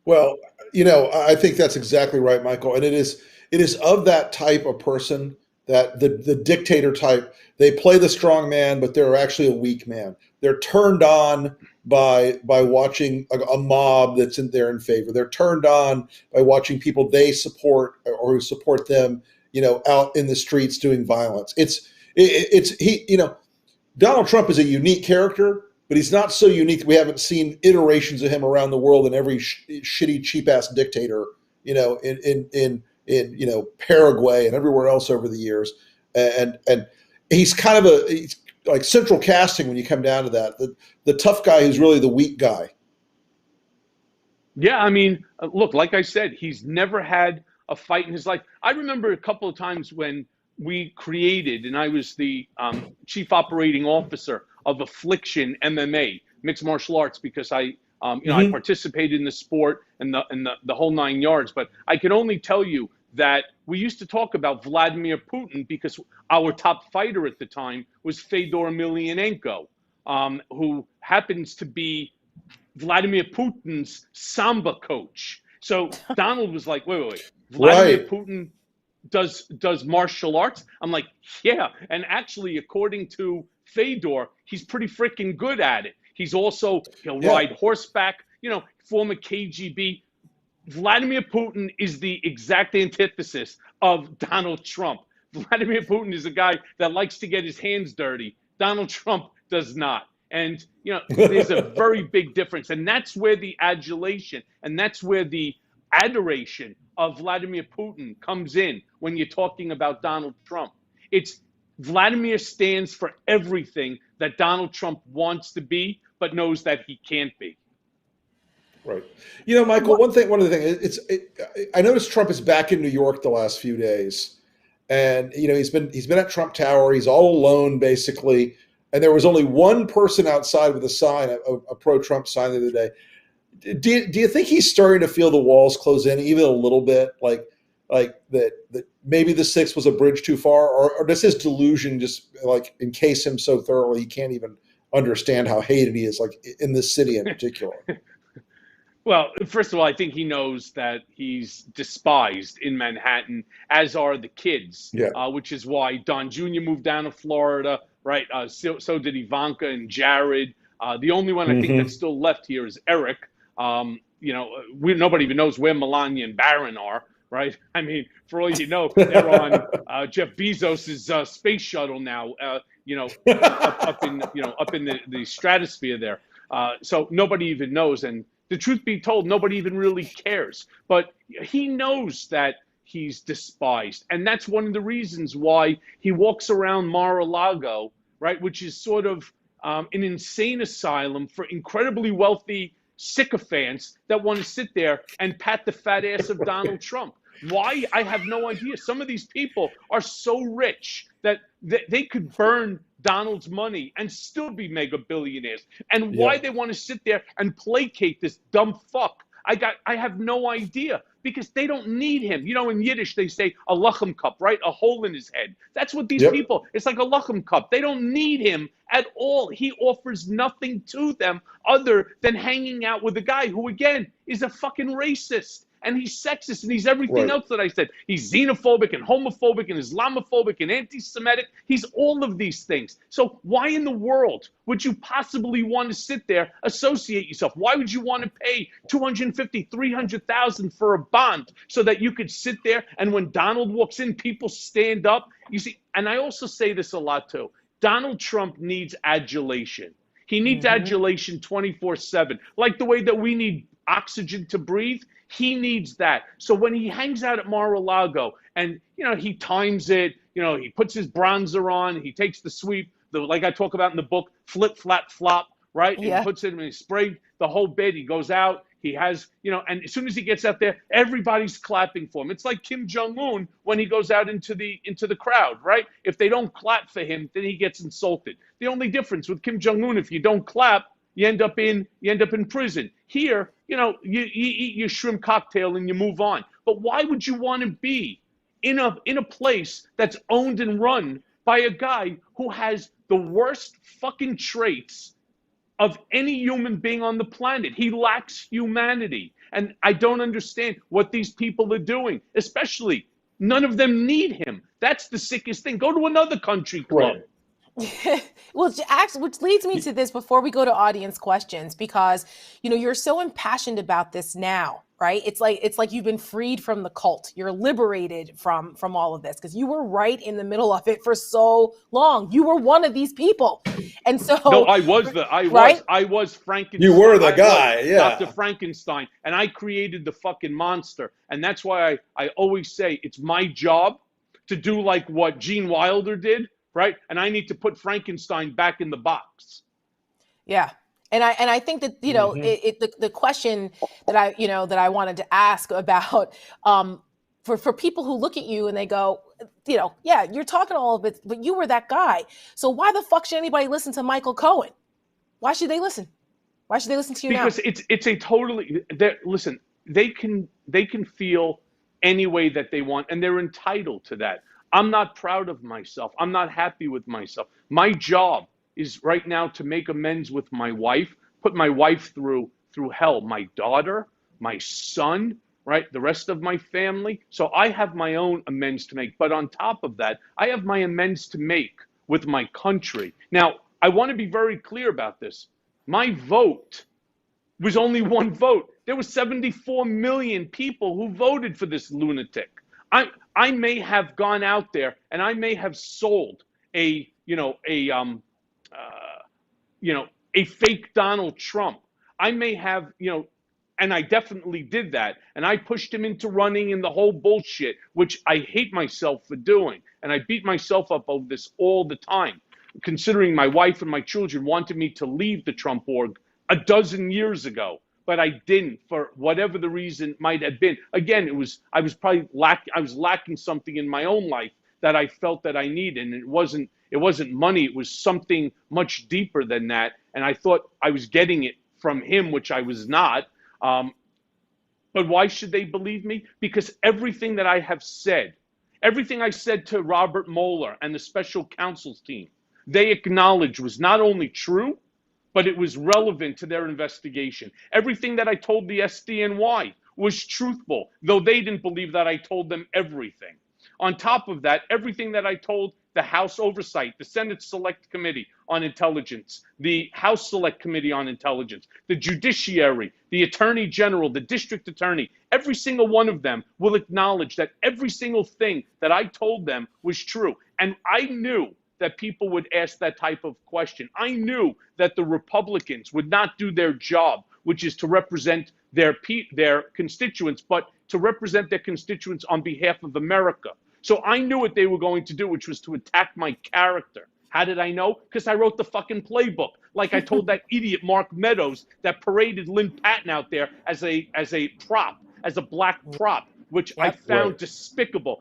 Well, I think that's exactly right, Michael. And it is of that type of person, that the dictator type. They play the strong man, but they're actually a weak man. They're turned on by watching a mob that's in there in favor. They're turned on by watching people they support or who support them, out in the streets doing violence. Donald Trump is a unique character, but he's not so unique that we haven't seen iterations of him around the world in every shitty, cheap ass dictator, in Paraguay and everywhere else over the years. And he's kind of he's like central casting when you come down to that. The tough guy who's really the weak guy. Yeah, I mean, look, like I said, he's never had a fight in his life. I remember a couple of times when we created, and I was the chief operating officer of Affliction MMA, mixed martial arts, because I participated in the sport and the whole 9 yards. But I can only tell you that we used to talk about Vladimir Putin because our top fighter at the time was Fedor Emelianenko, who happens to be Vladimir Putin's Samba coach. So Donald was like, wait. Vladimir Putin does martial arts? I'm like, yeah. And actually, according to Fedor, he's pretty freaking good at it. He'll ride horseback, former KGB. Vladimir Putin is the exact antithesis of Donald Trump. Vladimir Putin is a guy that likes to get his hands dirty. Donald Trump does not. And, there's a very big difference. And that's where the adulation and that's where the adoration of Vladimir Putin comes in when you're talking about Donald Trump. It's Vladimir stands for everything that Donald Trump wants to be, but knows that he can't be. Right. Michael, one of the things, I noticed Trump is back in New York the last few days, and he's been at Trump Tower. He's all alone basically, and there was only one person outside with a sign, a pro-Trump sign the other day. Do you think he's starting to feel the walls close in even a little bit, like that maybe the 6 was a bridge too far, or does his delusion just like encase him so thoroughly he can't even understand how hated he is, like in this city in particular? Well, first of all, I think he knows that he's despised in Manhattan, as are the kids, which is why Don Jr. moved down to Florida, right? So did Ivanka and Jared. The only one I think that's still left here is Eric. Nobody even knows where Melania and Barron are, right? I mean, for all you know, they're on Jeff Bezos's space shuttle now, up in the stratosphere there. So nobody even knows. And The truth be told, nobody even really cares. But he knows that he's despised. And that's one of the reasons why he walks around Mar-a-Lago, right, which is sort of an insane asylum for incredibly wealthy sycophants that want to sit there and pat the fat ass of Donald Trump. Why? I have no idea. Some of these people are so rich that they could burn Donald's money and still be mega billionaires. And why they want to sit there and placate this dumb fuck, I have no idea, because they don't need him. You know, in Yiddish, they say a lachem cup, right? A hole in his head. That's what these people, it's like a lachem cup. They don't need him at all. He offers nothing to them other than hanging out with a guy who, again, is a fucking racist. And he's sexist, and he's everything else that I said. He's xenophobic and homophobic and Islamophobic and anti-Semitic. He's all of these things. So why in the world would you possibly want to sit there, associate yourself? Why would you want to pay $250,000, $300,000 for a bond so that you could sit there and when Donald walks in, people stand up? You see, and I also say this a lot too. Donald Trump needs adulation. He needs adulation 24/7, like the way that we need oxygen to breathe. He needs that. So when he hangs out at Mar-a-Lago and, you know, he times it, you know, he puts his bronzer on, he takes the sweep, like I talk about in the book, flip, flap, flop, right? And he puts it in his spray, the whole bit, he goes out, he has, you know, and as soon as he gets out there, everybody's clapping for him. It's like Kim Jong-un when he goes out into the crowd, right? If they don't clap for him, then he gets insulted. The only difference with Kim Jong-un, if you don't clap, you end up in prison. Here, you know, you eat your shrimp cocktail and you move on. But why would you want to be in a place that's owned and run by a guy who has the worst fucking traits of any human being on the planet? He lacks humanity. And I don't understand what these people are doing, especially none of them need him. That's the sickest thing. Go to another country club. Right. Well, which leads me to this before we go to audience questions, because, you know, you're so impassioned about this now, right? It's like you've been freed from the cult. You're liberated from all of this because you were right in the middle of it for so long. You were one of these people. And so no, I was Frankenstein. You were the guy, Dr. Frankenstein, and I created the fucking monster. And that's why I always say it's my job to do like what Gene Wilder did. Right, and I need to put Frankenstein back in the box. Yeah, and I think that, you know, the question that I wanted to ask about for people who look at you and they go, you know, yeah, you're talking all of it, but you were that guy. So why the fuck should anybody listen to Michael Cohen? Why should they listen? Why should they listen to you now? Because it's a totally listen. They can feel any way that they want, and they're entitled to that. I'm not proud of myself. I'm not happy with myself. My job is right now to make amends with my wife, put my wife through hell, my daughter, my son, right? The rest of my family. So I have my own amends to make. But on top of that, I have my amends to make with my country. Now, I want to be very clear about this. My vote was only one vote. There were 74 million people who voted for this lunatic. I may have gone out there and I may have sold a fake Donald Trump. I may have, you know, and I definitely did that. And I pushed him into running and the whole bullshit, which I hate myself for doing. And I beat myself up over this all the time, considering my wife and my children wanted me to leave the Trump org a dozen years ago. But I didn't, for whatever the reason might have been. Again, I was lacking something in my own life that I felt that I needed, and it wasn't money. It was something much deeper than that, and I thought I was getting it from him, which I was not. But why should they believe me? Because everything that I have said, everything I said to Robert Mueller and the special counsel's team, they acknowledged was not only true, but it was relevant to their investigation. Everything that I told the SDNY was truthful, though they didn't believe that I told them everything. On top of that, everything that I told the House Oversight, the Senate Select Committee on Intelligence, the House Select Committee on Intelligence, the Judiciary, the Attorney General, the District Attorney, every single one of them will acknowledge that every single thing that I told them was true. And I knew that people would ask that type of question. I knew that the Republicans would not do their job, which is to represent their constituents, but to represent their constituents on behalf of America. So I knew what they were going to do, which was to attack my character. How did I know? Because I wrote the fucking playbook. Like I told that idiot Mark Meadows that paraded Lynn Patton out there as a prop, as a black prop, which I found despicable.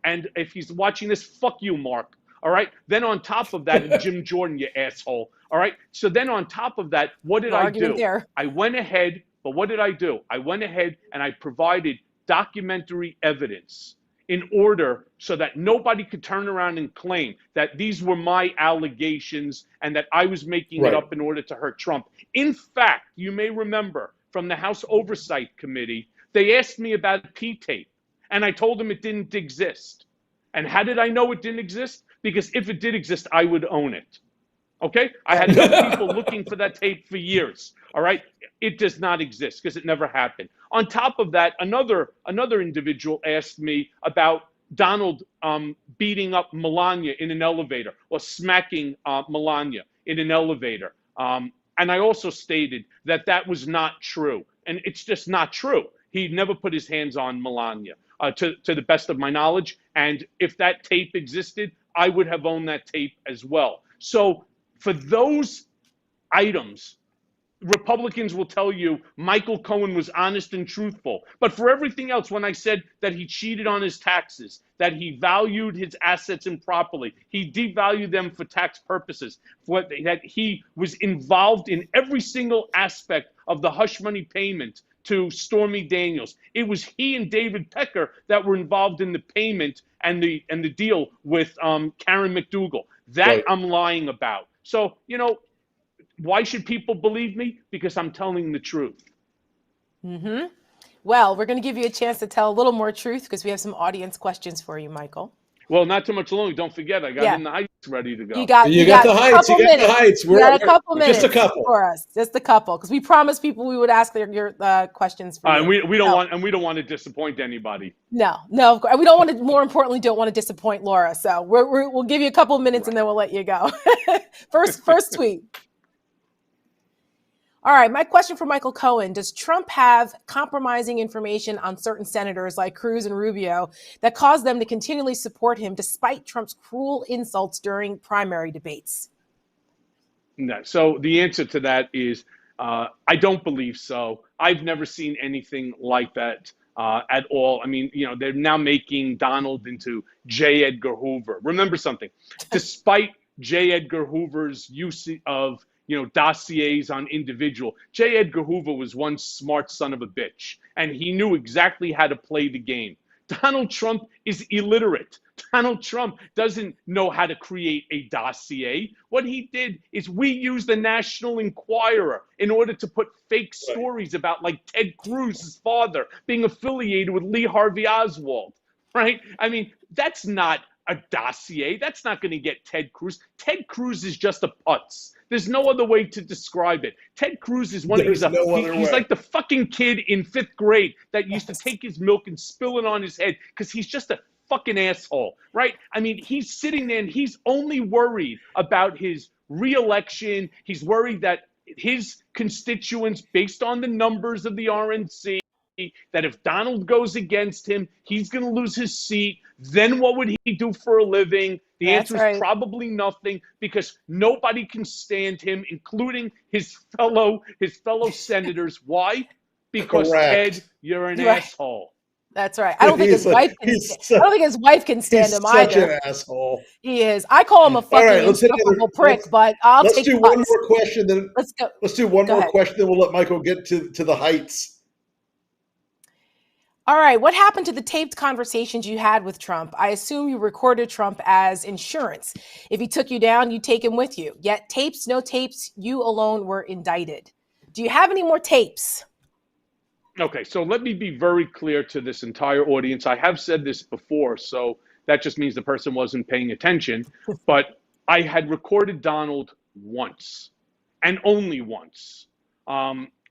And if he's watching this, fuck you, Mark. All right. Then on top of that, Jim Jordan, you asshole. All right. So then on top of that, what did I do? I went ahead, but what did I do? I went ahead and I provided documentary evidence in order so that nobody could turn around and claim that these were my allegations and that I was making it up in order to hurt Trump. In fact, you may remember from the House Oversight Committee, they asked me about P-tape, and I told them it didn't exist. And how did I know it didn't exist? Because if it did exist, I would own it. Okay? I had known people looking for that tape for years. All right? It does not exist because it never happened. On top of that, another individual asked me about Donald beating up Melania in an elevator or smacking Melania in an elevator. And I also stated that that was not true. And it's just not true. He never put his hands on Melania, to the best of my knowledge. And if that tape existed, I would have owned that tape as well. So for those items, Republicans will tell you Michael Cohen was honest and truthful. But for everything else, when I said that he cheated on his taxes, that he valued his assets improperly, he devalued them for tax purposes, that he was involved in every single aspect of the hush money payment to Stormy Daniels. It was he and David Pecker that were involved in the payment and the deal with Karen McDougal. That I'm lying about. So, you know, why should people believe me? Because I'm telling the truth. Mm-hmm. Well, we're going to give you a chance to tell a little more truth because we have some audience questions for you, Michael. Well, not too much longer. Don't forget, I got in the heights ready to go. You got the heights. You got the heights. You got a couple minutes. Just a couple for us. Just a couple, because we promised people we would ask your questions for you. And we don't want to disappoint anybody. No. We don't want to. More importantly, don't want to disappoint Laura. So we'll give you a couple minutes and then we'll let you go. First tweet. All right, my question for Michael Cohen. Does Trump have compromising information on certain senators like Cruz and Rubio that caused them to continually support him despite Trump's cruel insults during primary debates? No. So the answer to that is I don't believe so. I've never seen anything like that at all. I mean, you know, they're now making Donald into J. Edgar Hoover. Remember something. Despite J. Edgar Hoover's use of dossiers on individual. J. Edgar Hoover was one smart son of a bitch, and he knew exactly how to play the game. Donald Trump is illiterate. Donald Trump doesn't know how to create a dossier. What he did is we used the National Enquirer in order to put fake stories about like Ted Cruz's father being affiliated with Lee Harvey Oswald, right? I mean, that's not a dossier. That's not going to get Ted Cruz. Ted Cruz is just a putz. There's no other way to describe it. Ted Cruz is he's like the fucking kid in 5th grade that used to take his milk and spill it on his head because he's just a fucking asshole, right? I mean, he's sitting there and he's only worried about his reelection. He's worried that his constituents, based on the numbers of the RNC, that if Donald goes against him, he's going to lose his seat. Then what would he do for a living? The answer is probably nothing, because nobody can stand him, including his fellow senators. Why? Because Ted, you're an asshole. That's right. I don't think his wife can stand him either. He's such an asshole. He is. I call him a fucking insufferable prick, but I'll take do one more question. Then let's go. Let's do one more question. Then we'll let Michael get to the heights. All right. What happened to the taped conversations you had with Trump? I assume you recorded Trump as insurance. If he took you down, you take him with you. Yet tapes, no tapes, you alone were indicted. Do you have any more tapes? Okay, so let me be very clear to this entire audience. I have said this before, so that just means the person wasn't paying attention. But I had recorded Donald once, and only once.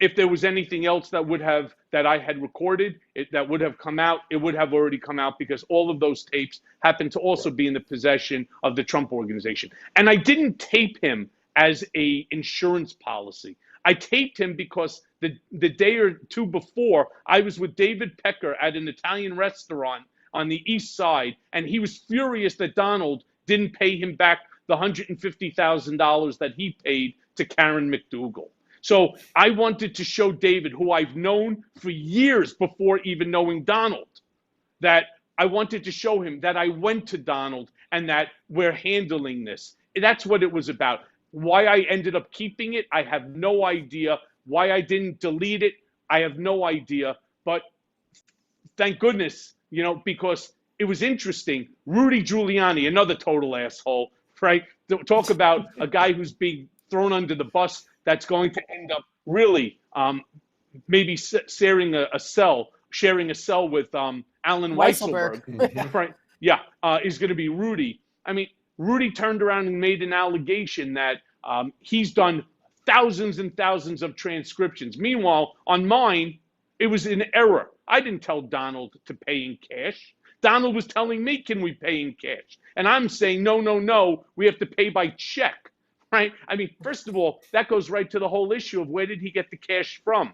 If there was anything else that I had recorded, that would have come out, it would have already come out, because all of those tapes happen to also be in the possession of the Trump Organization. And I didn't tape him as a insurance policy. I taped him because the day or two before, I was with David Pecker at an Italian restaurant on the East Side, and he was furious that Donald didn't pay him back the $150,000 that he paid to Karen McDougal. So I wanted to show David, who I've known for years before even knowing Donald, that I wanted to show him that I went to Donald and that we're handling this. That's what it was about. Why I ended up keeping it, I have no idea. Why I didn't delete it, I have no idea. But thank goodness, because it was interesting. Rudy Giuliani, another total asshole, right? Talk about a guy who's being thrown under the bus that's going to end up really maybe sharing a cell with Alan Weisselberg, right? Yeah, is going to be Rudy. I mean, Rudy turned around and made an allegation that he's done thousands and thousands of transcriptions. Meanwhile, on mine, it was an error. I didn't tell Donald to pay in cash. Donald was telling me, can we pay in cash? And I'm saying, no, we have to pay by check, right? I mean, first of all, that goes right to the whole issue of where did he get the cash from?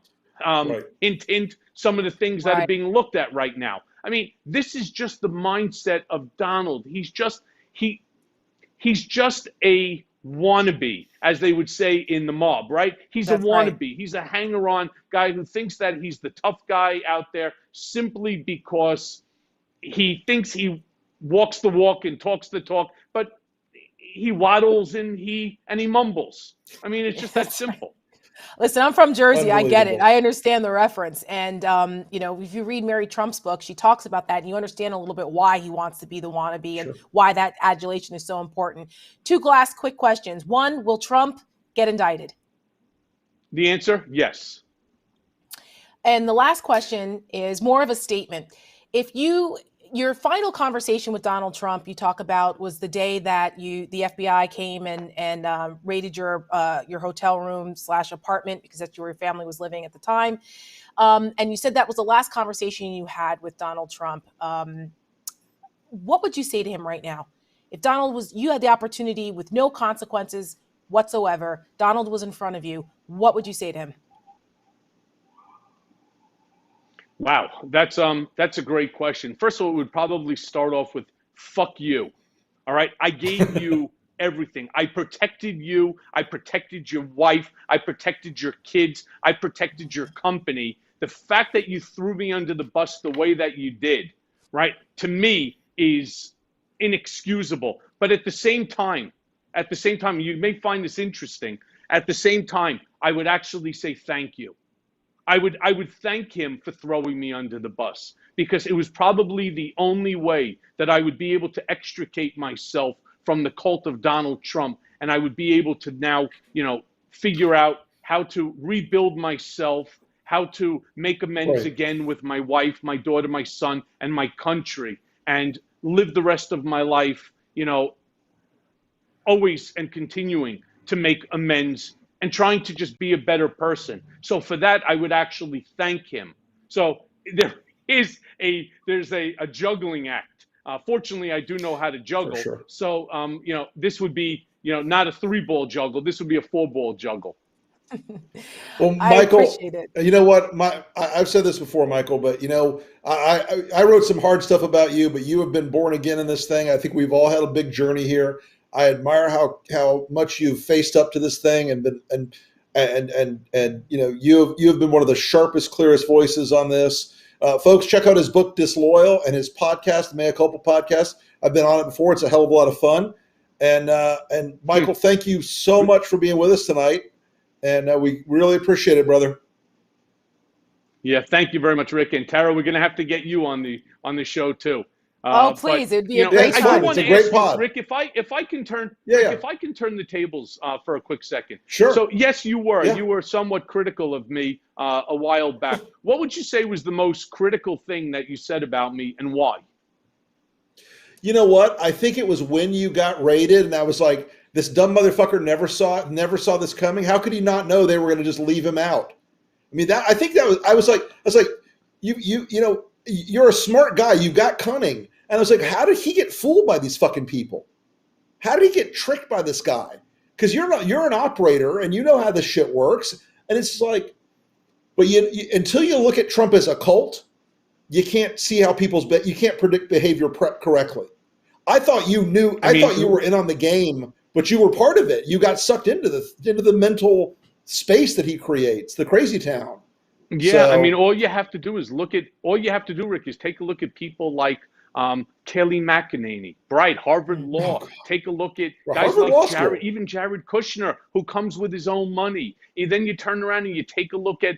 Hint, some of the things that are being looked at right now. I mean, this is just the mindset of Donald. He's just a wannabe, as they would say in the mob, right? He's a wannabe. Right. He's a hanger-on guy who thinks that he's the tough guy out there simply because he thinks he walks the walk and talks the talk, but he waddles and he mumbles. I mean, it's just that simple. Listen, I'm from Jersey. I get it. I understand the reference. And, if you read Mary Trump's book, she talks about that and you understand a little bit why he wants to be the wannabe and why that adulation is so important. Two last quick questions. One, will Trump get indicted? The answer, yes. And the last question is more of a statement. Your final conversation with Donald Trump, you talk about, was the day that the FBI came and raided your hotel room / apartment because that's where your family was living at the time. And you said that was the last conversation you had with Donald Trump. What would you say to him right now? If you had the opportunity with no consequences whatsoever, Donald was in front of you, what would you say to him? Wow, that's a great question. First of all, it would probably start off with "fuck you." All right, I gave you everything. I protected you. I protected your wife. I protected your kids. I protected your company. The fact that you threw me under the bus the way that you did, right, to me is inexcusable. But at the same time, you may find this interesting. At the same time, I would actually say thank you. I would thank him for throwing me under the bus because it was probably the only way that I would be able to extricate myself from the cult of Donald Trump. And I would be able to now, figure out how to rebuild myself, how to make amends again with my wife, my daughter, my son, and my country, and live the rest of my life, always and continuing to make amends and trying to just be a better person. So for that, I would actually thank him. So there's a juggling act. Fortunately, I do know how to juggle. Sure. So, this would be, not a 3-ball juggle. This would be a 4-ball juggle. Well, Michael, I appreciate it. You know what? I've said this before, Michael, but I wrote some hard stuff about you, but you have been born again in this thing. I think we've all had a big journey here. I admire how much you've faced up to this thing and you have been one of the sharpest, clearest voices on this. Folks, check out his book Disloyal and his podcast, the Mea Culpa podcast. I've been on it before. It's a hell of a lot of fun. And Michael, thank you so much for being with us tonight. And we really appreciate it, brother. Yeah, thank you very much, Rick. And Tara, we're going to have to get you on the show too. Please, it'd be a great time. I do want to ask you, Rick, if I can turn the tables for a quick second. Sure. So yes, you were somewhat critical of me a while back. What would you say was the most critical thing that you said about me, and why? You know what? I think it was when you got raided, and I was like, this dumb motherfucker never saw this coming. How could he not know they were going to just leave him out? I mean, I was like, you're a smart guy. You got cunning. And I was like, how did he get fooled by these fucking people? How did he get tricked by this guy? Because you're an operator and you know how this shit works. And it's like, but until you look at Trump as a cult, you can't see how you can't predict behavior correctly. I thought you knew. I thought you were in on the game, but you were part of it. You got sucked into the mental space that he creates, the crazy town. Yeah, I mean, all you have to do, Rick, is take a look at people like Kelly McEnany, Bright, Harvard Law. Take a look at guys like Jared Kushner, who comes with his own money. And then you turn around and you take a look at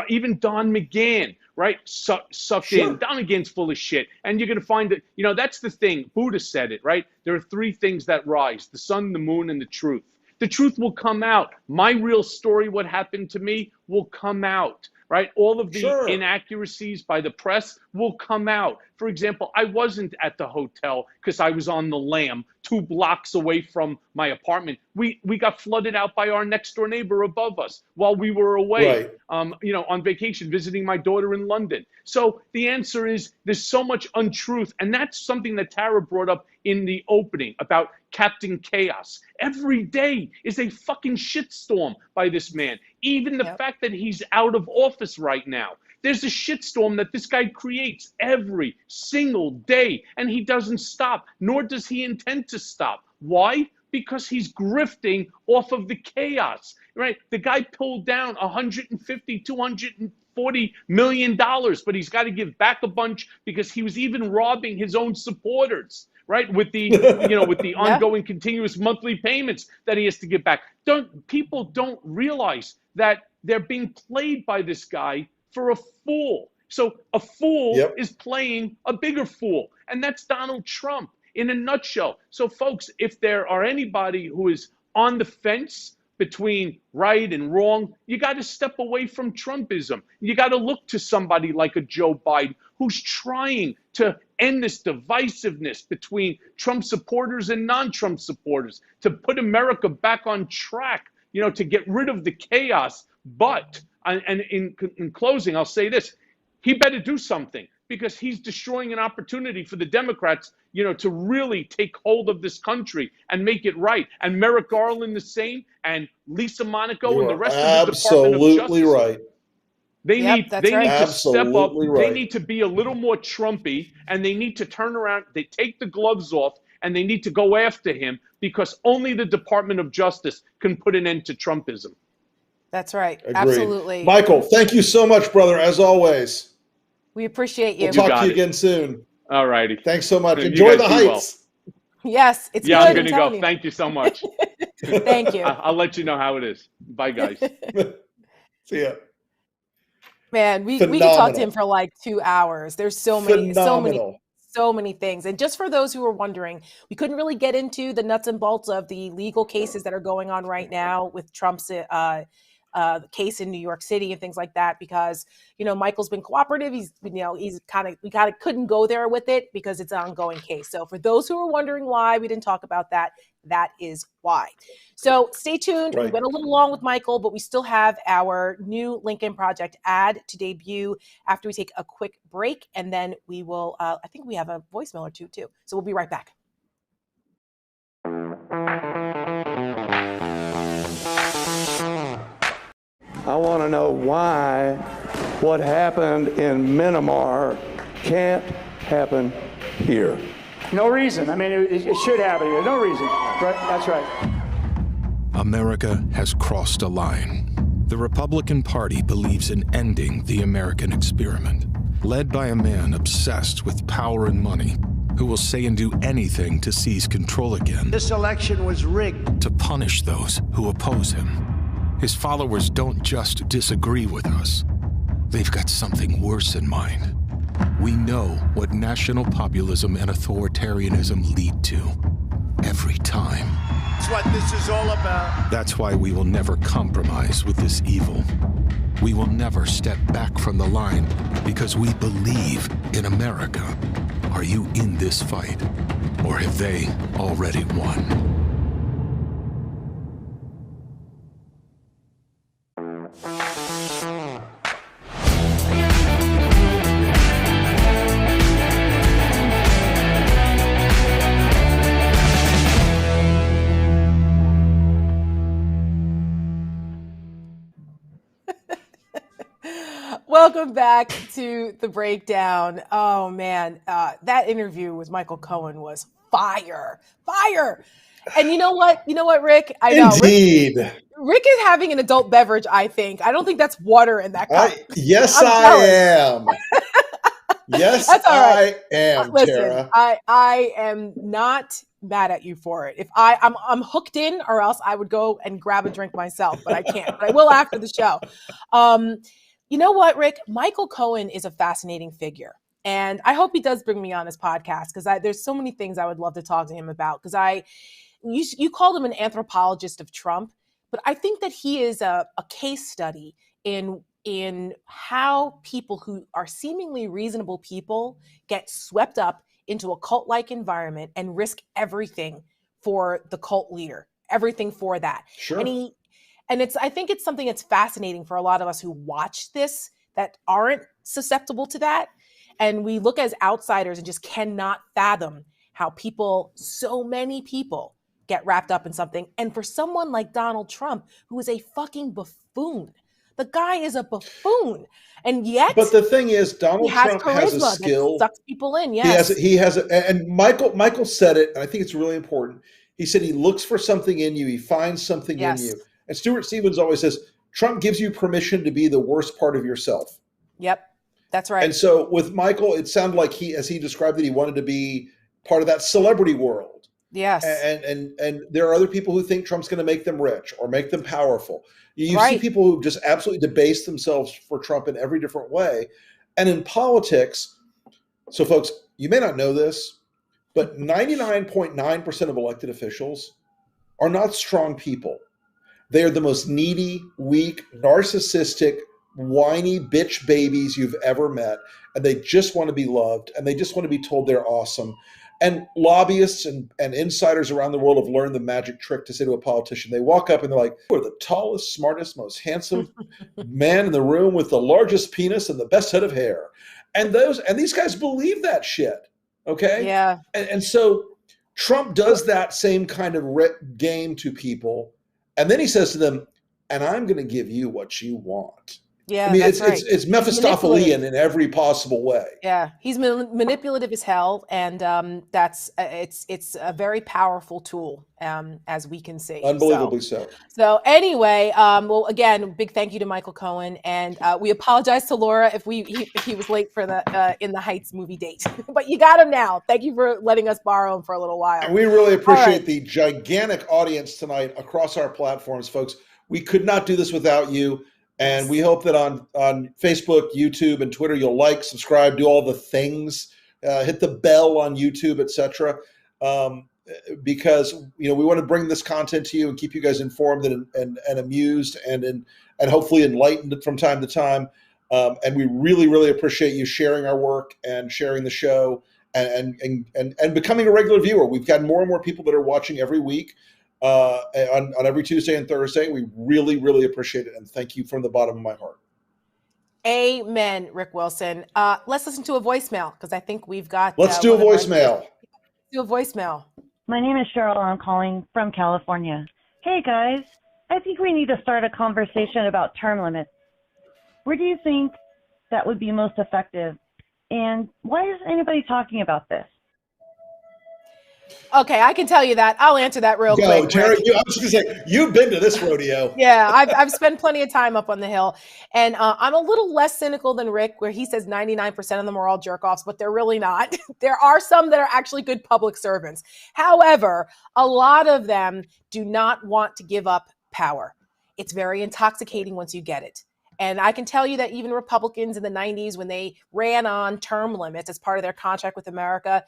even Don McGahn, right? Sucked in. Don McGahn's full of shit. And you're going to find that, that's the thing. Buddha said it, right? There are three things that rise: the sun, the moon, and the truth. The truth will come out. My real story, what happened to me, will come out, right? All of the inaccuracies by the press will come out. For example, I wasn't at the hotel because I was on the lam 2 blocks away from my apartment. We got flooded out by our next door neighbor above us while we were away, on vacation, visiting my daughter in London. So the answer is there's so much untruth. And that's something that Tara brought up in the opening about Captain Chaos. Every day is a fucking shitstorm by this man. Even the fact that he's out of office right now. There's a shitstorm that this guy creates every single day, and he doesn't stop, nor does he intend to stop. Why? Because he's grifting off of the chaos, right? The guy pulled down $150, $240 million, but he's got to give back a bunch because he was even robbing his own supporters, right? With the, with the ongoing continuous monthly payments that he has to give back. People don't realize that they're being played by this guy for a fool. So a fool is playing a bigger fool, and that's Donald Trump in a nutshell. So folks, if there are anybody who is on the fence between right and wrong, you got to step away from Trumpism. You got to look to somebody like a Joe Biden who's trying to end this divisiveness between Trump supporters and non-Trump supporters, to put America back on track, to get rid of the chaos. But, and in closing, I'll say this, he better do something, because he's destroying an opportunity for the Democrats, to really take hold of this country and make it right. And Merrick Garland the same, and Lisa Monaco and the rest of the Department of Justice. Absolutely right. They need to step up. Right. They need to be a little more Trumpy, and they need to turn around. They take the gloves off, and they need to go after him, because only the Department of Justice can put an end to Trumpism. That's right. Agreed. Absolutely. Michael, thank you so much, brother, as always. We appreciate you. We'll talk to you again soon. All righty. Thanks so much. Enjoy the heights. Well. Yes, it's good. I'm going to go. You. Thank you so much. Thank you. I'll let you know how it is. Bye, guys. See ya. Man, we can talk to him for like 2 hours. There's so many things. And just for those who are wondering, we couldn't really get into the nuts and bolts of the legal cases that are going on right now with Trump's case in New York City and things like that, because Michael's been cooperative. We kind of couldn't go there with it because it's an ongoing case. So for those who are wondering why we didn't talk about that, that is why. So stay tuned. Right. We went a little long with Michael, but we still have our new Lincoln Project ad to debut after we take a quick break, and then we will. I think we have a voicemail or two too. So we'll be right back. I want to know why what happened in Myanmar can't happen here. No reason. I mean, it should happen here. No reason. Right? That's right. America has crossed a line. The Republican Party believes in ending the American experiment, led by a man obsessed with power and money, who will say and do anything to seize control again. This election was rigged. To punish those who oppose him. His followers don't just disagree with us. They've got something worse in mind. We know what national populism and authoritarianism lead to. Every time. That's what this is all about. That's why we will never compromise with this evil. We will never step back from the line, because we believe in America. Are you in this fight? Or have they already won? Welcome back to the breakdown. Oh man, that interview with Michael Cohen was fire. And you know what? Rick? I know. Indeed. Rick is having an adult beverage, I think. I don't think that's water in that cup. Yes, I'm I am. Yes, That's all right. I am, Listen, Tara. I am not mad at you for it. If I'm hooked in, or else I would go and grab a drink myself, but I can't. But I will after the show. You know what, Rick? Michael Cohen is a fascinating figure. And I hope he does bring me on his podcast, because there's so many things I would love to talk to him about. Because you called him an anthropologist of Trump, but I think that he is a case study in how people who are seemingly reasonable people get swept up into a cult-like environment and risk everything for the cult leader, everything for that. Sure. I think it's something that's fascinating for a lot of us who watch this that aren't susceptible to that. And we look as outsiders and just cannot fathom how so many people get wrapped up in something. And for someone like Donald Trump, who is a fucking buffoon, the guy is a buffoon, and yet. But the thing is, Donald Trump has a skill. That sucks people in. Yes, he has, and Michael said it, and I think it's really important. He said he looks for something in you. He finds something in you. And Stuart Stevens always says Trump gives you permission to be the worst part of yourself. Yep, that's right. And so with Michael, it sounded like as he described it, he wanted to be part of that celebrity world. Yes. And there are other people who think Trump's going to make them rich or make them powerful. You see people who just absolutely debase themselves for Trump in every different way. And in politics, so folks, you may not know this, but 99.9% of elected officials are not strong people. They are the most needy, weak, narcissistic, whiny bitch babies you've ever met. And they just want to be loved, and they just want to be told they're awesome. And lobbyists and insiders around the world have learned the magic trick to say to a politician, they walk up and they're like, "You are the tallest, smartest, most handsome man in the room with the largest penis and the best head of hair." And these guys believe that shit. Okay? Yeah. And so Trump does that same kind of game to people. And then he says to them, "And I'm going to give you what you want." Yeah, I mean, that's right. it's Mephistophelian in every possible way. Yeah, he's manipulative as hell, and it's a very powerful tool, as we can see. Unbelievably so. So anyway, well, again, big thank you to Michael Cohen, and we apologize to Laura if he was late for the In the Heights movie date, but you got him now. Thank you for letting us borrow him for a little while. And we really appreciate the gigantic audience tonight across our platforms, folks. We could not do this without you. And we hope that on Facebook, YouTube, and Twitter, you'll like, subscribe, do all the things, hit the bell on YouTube, etc. Because we want to bring this content to you and keep you guys informed and amused and hopefully enlightened from time to time. And we really, really appreciate you sharing our work and sharing the show and becoming a regular viewer. We've got more and more people that are watching every week. On every Tuesday and Thursday. We really, really appreciate it. And thank you from the bottom of my heart. Amen, Rick Wilson. Let's listen to a voicemail, because I think we've got... Let's do a voicemail. Do a voicemail. My name is Cheryl. I'm calling from California. Hey, guys. I think we need to start a conversation about term limits. Where do you think that would be most effective? And why isn't anybody talking about this? Okay, I can tell you that. I'll answer that real quick. Jerry, I was just going to say, you've been to this rodeo. Yeah, I've spent plenty of time up on the Hill. And I'm a little less cynical than Rick, where he says 99% of them are all jerk-offs, but they're really not. There are some that are actually good public servants. However, a lot of them do not want to give up power. It's very intoxicating once you get it. And I can tell you that even Republicans in the 90s, when they ran on term limits as part of their contract with America,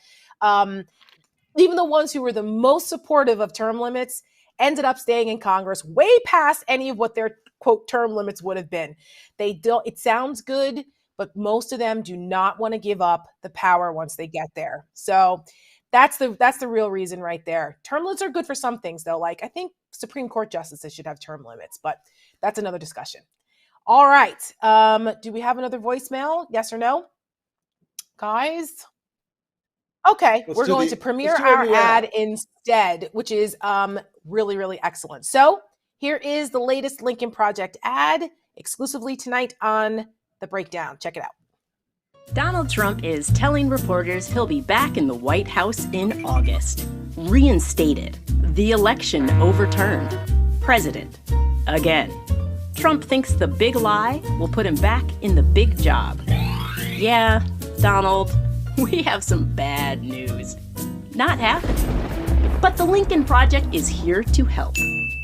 even the ones who were the most supportive of term limits ended up staying in Congress way past any of what their, quote, term limits would have been. It sounds good, but most of them do not want to give up the power once they get there. So that's the real reason right there. Term limits are good for some things, though. Like, I think Supreme Court justices should have term limits, but that's another discussion. All right. Do we have another voicemail? Yes or no? Guys? Okay, we're going to premiere our ad instead, which is really, really excellent. So here is the latest Lincoln Project ad exclusively tonight on the breakdown. Check it out. Donald Trump is telling reporters he'll be back in the White House in August. Reinstated. The election overturned. President. Again. Trump thinks the big lie will put him back in the big job. Yeah, Donald, we have some bad news. Not happening. But the Lincoln Project is here to help.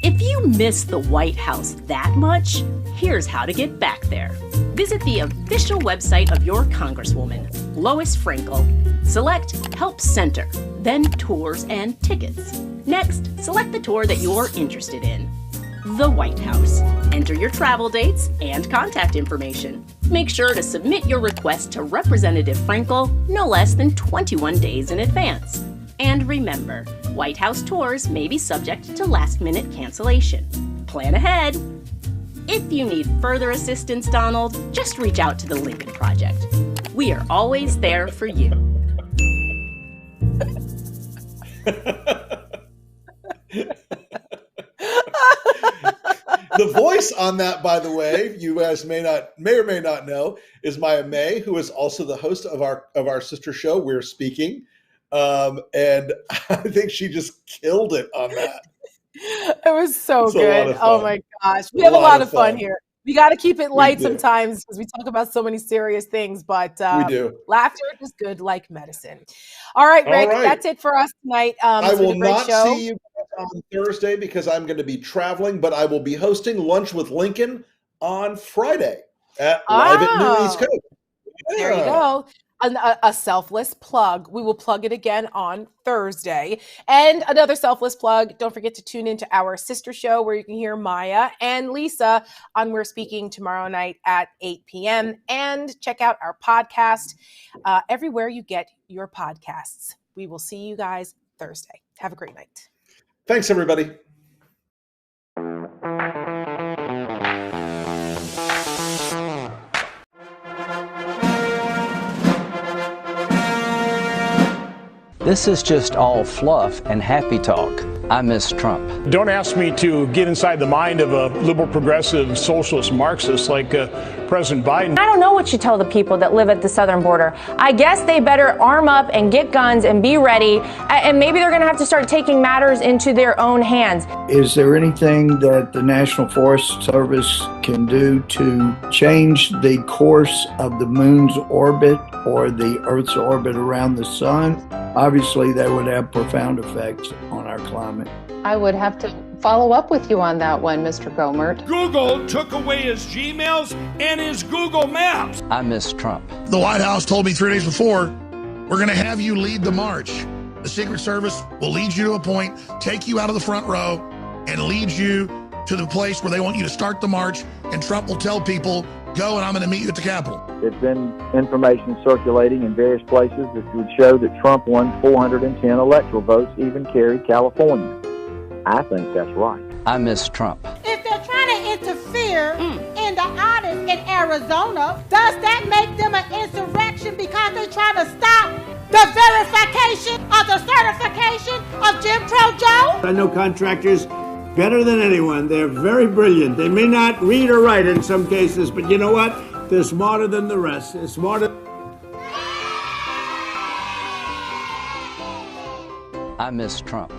If you miss the White House that much, here's how to get back there. Visit the official website of your Congresswoman, Lois Frankel. Select Help Center, then Tours and Tickets. Next, select the tour that you're interested in. The White House. Enter your travel dates and contact information. Make sure to submit your request to Representative Frankel no less than 21 days in advance. And remember, White House tours may be subject to last-minute cancellation. Plan ahead. If you need further assistance, Donald, just reach out to the Lincoln Project. We are always there for you. The voice on that, by the way, you guys may or may not know, is Maya May, who is also the host of our sister show, We're Speaking. And I think she just killed it on that. It was so good. Oh my gosh. We have a lot of fun here. We got to keep it light sometimes because we talk about so many serious things, but we do. Laughter is good like medicine. All right, Rick, that's it for us tonight. I will not see you on Thursday because I'm going to be traveling, but I will be hosting Lunch with Lincoln on Friday at live at noon East Coast. Yeah. There you go. A selfless plug. We will plug it again on Thursday. And another selfless plug. Don't forget to tune into our sister show where you can hear Maya and Lisa on We're Speaking tomorrow night at 8 p.m. And check out our podcast everywhere you get your podcasts. We will see you guys Thursday. Have a great night. Thanks, everybody. This is just all fluff and happy talk. I miss Trump. Don't ask me to get inside the mind of a liberal, progressive, socialist Marxist like President Biden. I don't know what you tell the people that live at the southern border. I guess they better arm up and get guns and be ready. And maybe they're going to have to start taking matters into their own hands. Is there anything that the National Forest Service can do to change the course of the moon's orbit or the Earth's orbit around the sun? Obviously, that would have profound effects on our climate. I would have to follow up with you on that one, Mr. Gomert. Google took away his Gmails and his Google Maps. I miss Trump. The White House told me 3 days before, we're going to have you lead the march. The Secret Service will lead you to a point, take you out of the front row, and lead you to the place where they want you to start the march, and Trump will tell people, go and I'm going to meet you at the Capitol. There's been information circulating in various places that would show that Trump won 410 electoral votes, even carried California. I think that's right. I miss Trump. If they're trying to interfere in the audit in Arizona, does that make them an insurrection because they're trying to stop the verification of the certification of Jim Crow Joe? I know contractors better than anyone. They're very brilliant. They may not read or write in some cases, but you know what? They're smarter than the rest. They're smarter. I miss Trump.